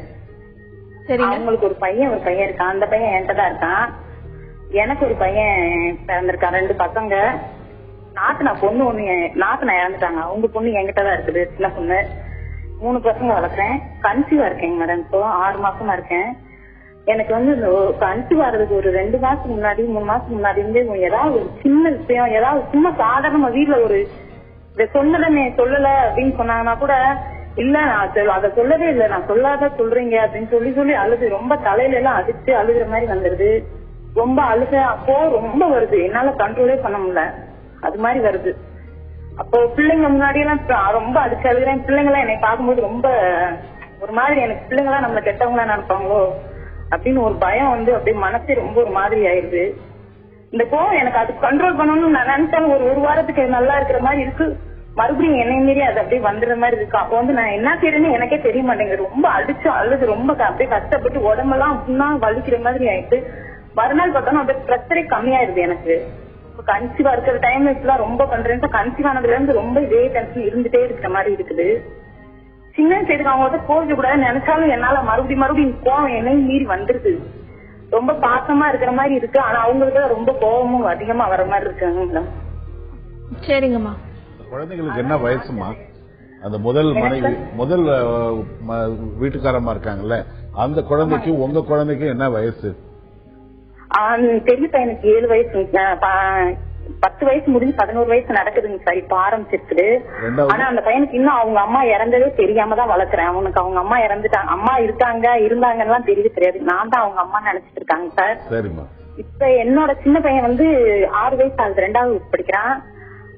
அவங்களுக்கு ஒரு பையன் இருக்கான். அந்த பையன் என்கிட்ட தான் இருக்கான். எனக்கு ஒரு பையன் பிறந்திருக்கான், 2 பசங்க. நாத்தனா பொண்ணு நாத்தனா இறந்துட்டாங்க. அவங்க பொண்ணு என்கிட்ட தான் இருக்குது, சின்ன பொண்ணு. 3 பசங்க வளர்க்குறேன். கன்சீவா இருக்கேங்க மேடம். இப்போ 6 மாசமா இருக்கேன். எனக்கு வந்து கன்சீவ் ஆறதுக்கு ஒரு 2 மாசத்துக்கு முன்னாடி 3 மாசத்துக்கு முன்னாடி இருந்து ஏதாவது ஒரு சின்ன விஷயம், ஏதாவது சும்மா சாதாரணமா வீட்டுல ஒரு சொல்லல அப்படின்னு சொன்னாங்கன்னா கூட இல்ல நான் அதை சொல்லவே இல்ல, நான் சொல்லாத சொல்றீங்க அப்படின்னு சொல்லி அழுது ரொம்ப தலையில எல்லாம் அடிச்சு அழுகுற மாதிரி வந்துருது. ரொம்ப அழுக அப்போ ரொம்ப வருது, என்னால கண்ட்ரோலே பண்ண முடியல, அது மாதிரி வருது. அப்போ பிள்ளைங்க முன்னாடி எல்லாம் ரொம்ப அடிச்சு அழுகுறேன். பிள்ளைங்க எல்லாம் என்னை பார்க்கும்போது ரொம்ப ஒரு மாதிரி, எனக்கு பிள்ளைங்க எல்லாம் நம்ம கெட்டவங்களா நினைப்பாங்களோ அப்படின்னு ஒரு பயம் வந்து அப்படியே மனசே ரொம்ப ஒரு மாதிரி ஆயிடுது. இந்த கோவம் எனக்கு அது கண்ட்ரோல் பண்ணணும்னு நான் நினைச்சாலும் ஒரு வாரத்துக்கு நல்லா இருக்கிற மாதிரி இருக்கு, மறுபடியும் என்னை மீறி அது அப்படியே வந்துடுற மாதிரி இருக்கு. அப்போ வந்து நான் என்ன செய்யறேன்னு எனக்கே தெரிய மாட்டேங்குது. ரொம்ப அடிச்சு அழுது ரொம்ப அப்படியே கஷ்டப்பட்டு உடம்பெல்லாம் அப்படின்னா வலிக்கிற மாதிரி ஆயிட்டு மறுநாள் பார்த்தோம்னா அப்படியே ப்ரெஷரே கம்மியாயிருது எனக்கு. கன்சீவா இருக்கிற டைம்ல இப்பெல்லாம் ரொம்ப பண்றேன். கன்சீவ் ஆனதுல இருந்து ரொம்ப இதே டென்ஷன் இருந்துட்டே இருக்கிற மாதிரி இருக்குது. சின்ன செய்துக்கு அவங்க கோவிக்க கூடாதுன்னு நினைச்சாலும் என்னால மறுபடியும் கோவம் என்னையும் மீறி வந்துருது. ரொம்ப பாசமா இருக்கிற மாதிரி இருக்கு, ஆனா அவங்களுக்கு ரொம்ப கோபமும் அதிகமா வர மாதிரி இருக்காங்க மேடம். சரிங்கம்மா. குழந்தைங்களுக்கு என்ன வயசுமா? அந்த முதல் மனைவி முதல் வீட்டுக்காரமா இருக்காங்கல்ல, அந்த குழந்தைக்கு உங்க குழந்தைக்கு என்ன வயசு? பெரிய பையனுக்கு 7 வயசு, 10 வயசு முடிஞ்சு 11 வயசு நடக்குதுங்க சார். இப்ப ஆரம்பிச்சிருக்குது. ஆனா அந்த பையனுக்கு இன்னும் அவங்க அம்மா இறந்ததே தெரியாம தான் வளர்க்குறேன். அவனுக்கு அவங்க அம்மா இறந்துட்டாங்க, அம்மா இருந்தாங்கன்னு தெரியவே தெரியாது. நான் தான் அவங்க அம்மா நினைச்சிட்டு இருக்காங்க சார். சரிம்மா. இப்ப என்னோட சின்ன பையன் வந்து 6 வயசு ஆகுது, 2வது படிக்கிறான்.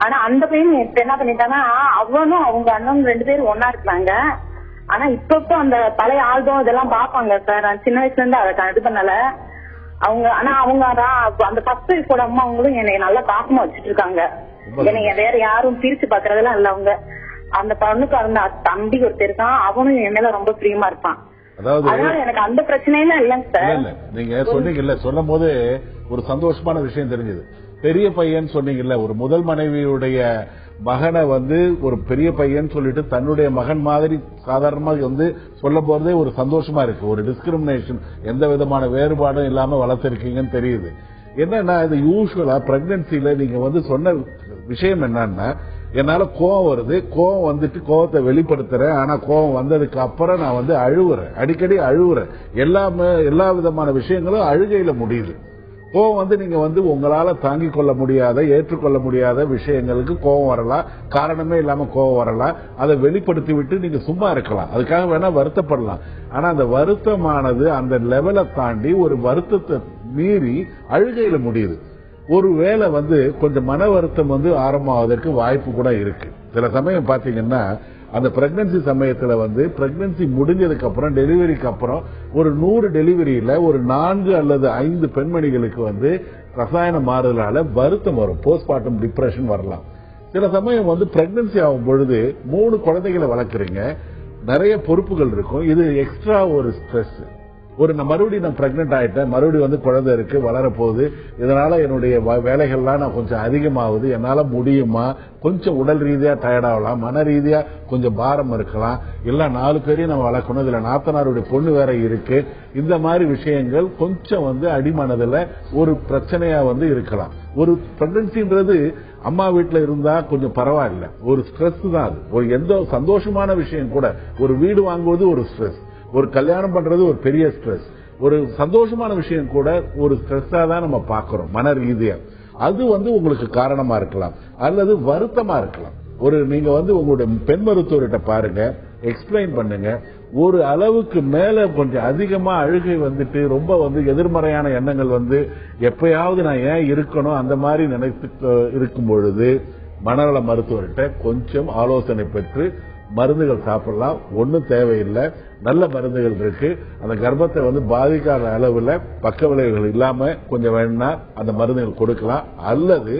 ஆனா அந்த பையன் இப்ப என்ன பண்ணிட்டாங்கன்னா அவனும் அவங்க அண்ணன் 2 பேரும் ஒன்னா இருக்கிறாங்க. ஆனா இப்ப அந்த பழைய ஆல்பம் இதெல்லாம் பாப்பாங்க சார். சின்ன வயசுல இருந்து அதை இது பண்ணல அவங்க. ஆனா அவங்க அந்த 10 வயசோட அம்மா அவங்களும் என்னை நல்லா பாசமா வச்சுட்டு இருக்காங்க. என்னைய வேற யாரும் பிரிச்சு பாக்குறதெல்லாம் இல்ல அவங்க. அந்த பொண்ணுக்கு அந்த தம்பி ஒருத்தர் இருக்கான், அவனும் என் மேல ரொம்ப பிரியமா இருப்பான். அதனால எனக்கு அந்த பிரச்சனையெல்லாம் இல்லைங்க சார். இல்ல நீங்க சொன்னீங்கல்ல, சொல்லும் போது ஒரு சந்தோஷமான விஷயம் தெரிஞ்சது. பெரிய பையன் சொன்னீங்கல்ல, ஒரு முதல் மனைவியுடைய மகனை ஒரு பெரிய பையன் சொல்லிட்டு தன்னுடைய மகன் மாதிரி சாதாரணமா சொல்ல போறதே ஒரு சந்தோஷமா இருக்கு. ஒரு டிஸ்கிரிமினேஷன், எந்த விதமான வேறுபாடும் இல்லாம வளர்த்திருக்கீங்கன்னு தெரியுது. என்னன்னா இது யூஸ்வலா பிரெக்னன்சில நீங்க சொன்ன விஷயம் என்னன்னா, என்னால கோவம் வருது, கோவம் கோவத்தை வெளிப்படுத்துறேன், ஆனா கோவம் வந்ததுக்கு அப்புறம் நான் அழுவுறேன், அடிக்கடி அழுவுறேன். எல்லா விதமான விஷயங்களும் அழுகையில முடியுது. கோவம் நீங்க உங்களால தாங்கிக் கொள்ள முடியாத, ஏற்றுக்கொள்ள முடியாத விஷயங்களுக்கு கோவம் வரலாம், காரணமே இல்லாம கோவம் வரலாம். அதை வெளிப்படுத்தி விட்டு நீங்க சும்மா இருக்கலாம், அதுக்காக வேணா வருத்தப்படலாம். ஆனா அந்த வருத்தமானது அந்த லெவலை தாண்டி ஒரு வருத்தத்தை மீறி அழுகையில முடியுது. ஒருவேளை கொஞ்சம் மன வருத்தம் ஆரம்பமாவதற்கு வாய்ப்பு கூட இருக்கு. சில சமயம் பாத்தீங்கன்னா அந்த பிரெக்னன்சி சமயத்துல பிரெக்னன்சி முடிஞ்சதுக்கு அப்புறம், டெலிவரிக்கு அப்புறம் ஒரு 100 டெலிவரியில ஒரு 4 அல்லது 5 பெண்மணிகளுக்கு ரசாயன மாறுதலால வருத்தம் வரும், போஸ்ட்மார்ட்டம் டிப்ரெஷன் வரலாம். சில சமயம் பிரெக்னன்சி ஆகும் பொழுது 3 குழந்தைகளை வளர்க்குறீங்க, நிறைய பொறுப்புகள் இருக்கும், இது எக்ஸ்ட்ரா ஒரு ஸ்ட்ரெஸ். மறுபடியும் நான் பிரெக்னென்ட் ஆயிட்டேன், மறுபடியும் குழந்தை இருக்கு, வளர போகுது, இதனால என்னுடைய வேலைகள்லாம் நான் கொஞ்சம் அதிகமாகுது, என்னால முடியுமா, கொஞ்சம் உடல் ரீதியா டயர்ட் ஆகலாம், மன ரீதியா கொஞ்சம் பாரம் இருக்கலாம், இல்ல 4 பேரையும் நம்ம வளர்க்கணும், இதுல நாத்தனாருடைய பொண்ணு வேற இருக்கு, இந்த மாதிரி விஷயங்கள் கொஞ்சம் அடிமனதுல ஒரு பிரச்சனையா இருக்கலாம். ஒரு பிரெக்னன்சின்றது அம்மா வீட்டுல இருந்தா கொஞ்சம் பரவாயில்ல, ஒரு ஸ்ட்ரெஸ் தான் அது. ஒரு எந்த சந்தோஷமான விஷயம் கூட, ஒரு வீடு வாங்குவது ஒரு ஸ்ட்ரெஸ், ஒரு கல்யாணம் பண்றது ஒரு பெரிய ஸ்ட்ரெஸ், ஒரு சந்தோஷமான விஷயம் கூட ஒரு ஸ்ட்ரெஸ்ஸா தான் நம்ம பாக்குறோம் மன ரீதியா. அது உங்களுக்கு காரணமா இருக்கலாம், அல்லது வருத்தமா இருக்கலாம். நீங்க உங்களுடைய பெண் மருத்துவர்கிட்ட பாருங்க, எக்ஸ்பிளைன் பண்ணுங்க. ஒரு அளவுக்கு மேல கொஞ்சம் அதிகமா அழுகை ரொம்ப எதிர்மறையான எண்ணங்கள் எப்பயாவது நான் ஏன் இருக்கணும் அந்த மாதிரி நினைத்து இருக்கும் பொழுது மனநல மருத்துவர்கிட்ட கொஞ்சம் ஆலோசனை பெற்று மருந்துகள் சாப்பிடலாம். ஒன்னும் தேவையில்லை, நல்ல மருந்துகள் இருக்கு. அந்த கர்ப்பத்தை பாதிக்காத அளவுல பக்க விளைவுகள் இல்லாம கொஞ்சம் வேணா அந்த மருந்துகள் கொடுக்கலாம். அல்லது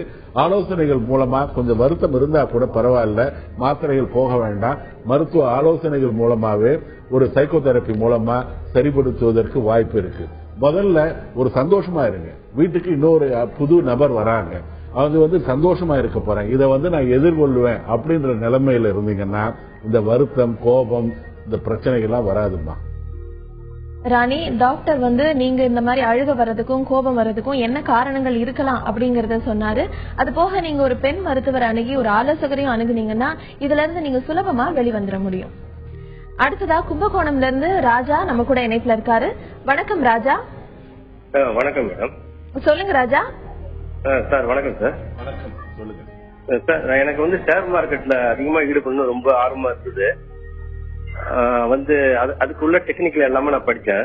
ஆலோசனைகள் மூலமா கொஞ்சம் வருத்தம் இருந்தா கூட பரவாயில்ல, மாத்திரைகள் போக வேண்டாம், மருத்துவ ஆலோசனைகள் மூலமாவே ஒரு சைக்கோதெரபி மூலமா சரிப்படுத்துவதற்கு வாய்ப்பு இருக்கு. முதல்ல ஒரு சந்தோஷமா இருங்க. வீட்டுக்கு இன்னொரு புது நபர் வராங்க, அவங்க சந்தோஷமா இருக்க போறேன், இதை நான் எதிர்கொள்வேன் அப்படின்ற நிலைமையில இருந்தீங்கன்னா இந்த வருத்தம், கோபம், இந்த பிரச்சனைகள்லாம் வராதுமா. ராணி, டாக்டர் நீங்க இந்த மாதிரி அழுக வர்றதுக்கும் கோபம் வர்றதுக்கும் என்ன காரணங்கள் இருக்கலாம் அப்படிங்கறத சொன்னாரு. அது போக நீங்க ஒரு பெண் மருத்துவர் அணுகி ஒரு ஆலோசகரையும் அணுகுனீங்கன்னா இதுல இருந்து நீங்க சுலபமா வெளிவந்துட முடியும். அடுத்ததா கும்பகோணம்ல இருந்து ராஜா நம்ம கூட இணைப்புல இருக்காரு. வணக்கம் ராஜா. வணக்கம் மேடம். சொல்லுங்க ராஜா. சார் வணக்கம் சார். வணக்கம், சொல்லுங்க சார். எனக்கு ஷேர் மார்க்கெட்ல அதிகமா ஈடுபடணும் ரொம்ப ஆர்வமா இருந்தது. அதுக்குள்ள டெக்னிக்கல் எல்லாமே நான் படிச்சேன்.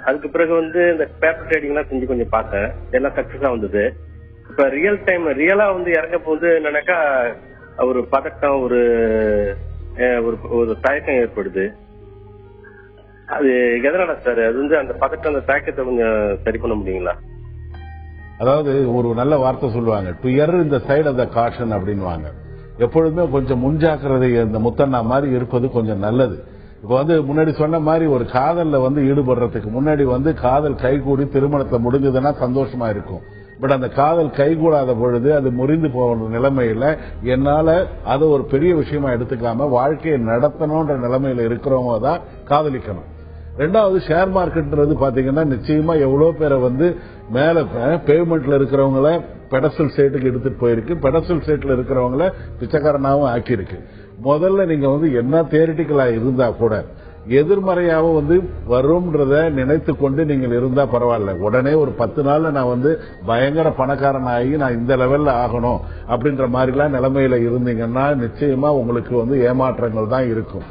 அதுக்கு பிறகு இந்த பேப்பர் ட்ரேடிங் எல்லாம் செஞ்சு கொஞ்சம் பார்த்தேன், எல்லாம் சக்சஸா வந்தது. இப்ப ரியலா இறங்க போது என்னன்னாக்கா ஒரு பதட்டம், ஒரு தயக்கம் ஏற்படுது. அது எதனால சார்? அது அந்த பதட்டம், அந்த தயக்கத்தை கொஞ்சம் சரி பண்ண முடியுங்களா? அதாவது ஒரு நல்ல வார்த்தை சொல்லுவாங்க, டு எர் இந்த சைடு ஆஃப் த காஷன் அப்படின்வாங்க. எப்பொழுதுமே கொஞ்சம் முன்ஜாக்கிரதை, இந்த முத்தண்ணா மாதிரி இருப்பது கொஞ்சம் நல்லது. இப்ப முன்னாடி சொன்ன மாதிரி ஒரு காதல்ல ஈடுபடுறதுக்கு முன்னாடி காதல் கைகூடி திருமணத்தை முடிஞ்சதுன்னா சந்தோஷமா இருக்கும். பட் அந்த காதல் கைகூடாத பொழுது அது முறிந்து போகிற நிலைமையில என்னால அதை ஒரு பெரிய விஷயமா எடுத்துக்காம வாழ்க்கையை நடத்தணும்ன்ற நிலைமையில இருக்கிறவங்க தான் காதலிக்கணும். ரெண்டாவது, ஷேர் மார்க்கெட்ன்றது பாத்தீங்கன்னா நிச்சயமா எவ்வளவு பேரை மேல பேமெண்ட்ல இருக்கிறவங்கள பெடஸ்டல் ஸ்டேட்டுக்கு எடுத்துட்டு போயிருக்கு, பெடஸ்டல் ஸ்டேட்ல இருக்கிறவங்கள பிச்சைக்காரனாவும் ஆக்கியிருக்கு. முதல்ல நீங்க என்ன தியரிட்டிக்கலா இருந்தா கூட எதிர்மறையாவும் வரும்ன்றத நினைத்து கொண்டு நீங்கள் இருந்தா பரவாயில்ல. உடனே ஒரு 10 நாள்ல நான் பயங்கர பணக்காரன் ஆகி நான் இந்த லெவல்ல ஆகணும் அப்படின்ற மாதிரிலாம் நிலைமையில இருந்தீங்கன்னா நிச்சயமா உங்களுக்கு ஏமாற்றங்கள் தான் இருக்கும்.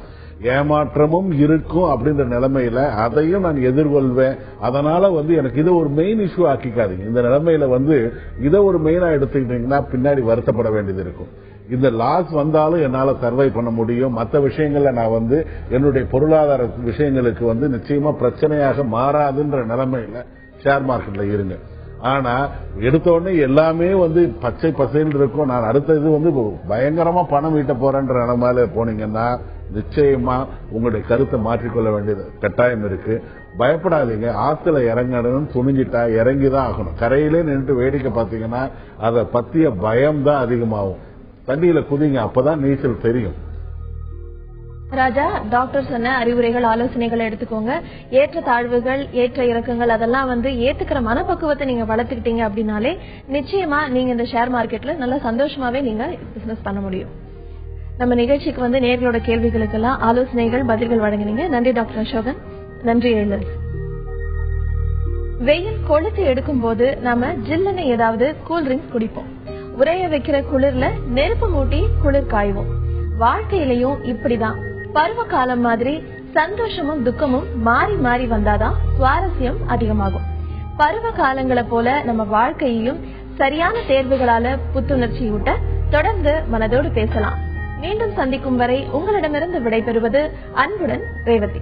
ஏமாற்றமும் இருக்கும் அப்படின்ற நிலைமையில அதையும் நான் எதிர்கொள்வேன். அதனால எனக்கு இதை ஒரு மெயின் இஷ்யூ ஆக்கிக்காதீங்க. இந்த நிலைமையில இதை ஒரு மெயினா எடுத்துக்கிட்டீங்கன்னா பின்னாடி வருத்தப்பட வேண்டியது இருக்கும். இந்த லாஸ் வந்தாலும் என்னால சர்வை பண்ண முடியும், மற்ற விஷயங்கள்ல நான் என்னுடைய பொருளாதார விஷயங்களுக்கு நிச்சயமா பிரச்சனையாக மாறாதுன்ற நிலைமையில ஷேர் மார்க்கெட்ல இருங்க. ஆனா எடுத்த உடனே எல்லாமே பச்சை பசையில் இருக்கும், நான் அடுத்தது பயங்கரமா பணம் ஈட்ட போறேன்ற நிலைமையில போனீங்கன்னா நிச்சயமா உங்களுடைய கருத்தை மாற்றிக்கொள்ள வேண்டியது கட்டாயம் இருக்கு. பயப்படாதீங்க. ஆத்துல இறங்கணும்னு துணிஞ்சிட்டா இறங்கிதான் ஆகணும். கரையிலே நின்று வேடிக்கை பார்த்தீங்கன்னா அதை பத்திய பயம் தான் அதிகமாகும். தண்ணியில குதிங்க, அப்பதான் நீச்சல் தெரியும். ராஜா, டாக்டர் சொன்ன அறிவுரைகள், ஆலோசனைகளை எடுத்துக்கோங்க. ஏற்ற தாழ்வுகள், ஏற்ற இறக்கங்கள் அதெல்லாம் ஏத்துக்கிற மனப்பக்குவத்தை நீங்க வளர்த்துக்கிட்டீங்க அப்படின்னாலே நிச்சயமா நீங்க இந்த ஷேர் மார்க்கெட்ல நல்லா சந்தோஷமாவே நீங்க பிசினஸ் பண்ண முடியும். நம்ம நிகழ்ச்சிக்கு நேயர்களோட கேள்விகளுக்கெல்லாம் ஆலோசனைகள், பதில்கள் வழங்கினீங்க. நன்றி டாக்டர் அசோகன். நன்றி எழில். வெயில் கொளுத்து எடுக்கும் போது நாம ஜில்லுன்னு ஏதாவது கூல் ட்ரிங்க்ஸ் குடிப்போம். உரைய வைக்கிற குளிர்ல நெருப்பு மூட்டி குளிர் காய்வோம். வாழ்க்கையிலையும் இப்படிதான் பருவ காலம் மாதிரி சந்தோஷமும் துக்கமும் மாறி மாறி வந்தாதான் சுவாரஸ்யம் அதிகமாகும். பருவ காலங்களை போல நம்ம வாழ்க்கையையும் சரியான தேர்வுகளால புத்துணர்ச்சியூட்ட தொடர்ந்து மனதோடு பேசலாம். மீண்டும் சந்திக்கும் வரை உங்களிடமிருந்து விடைபெறுவது அன்புடன் ரேவதி.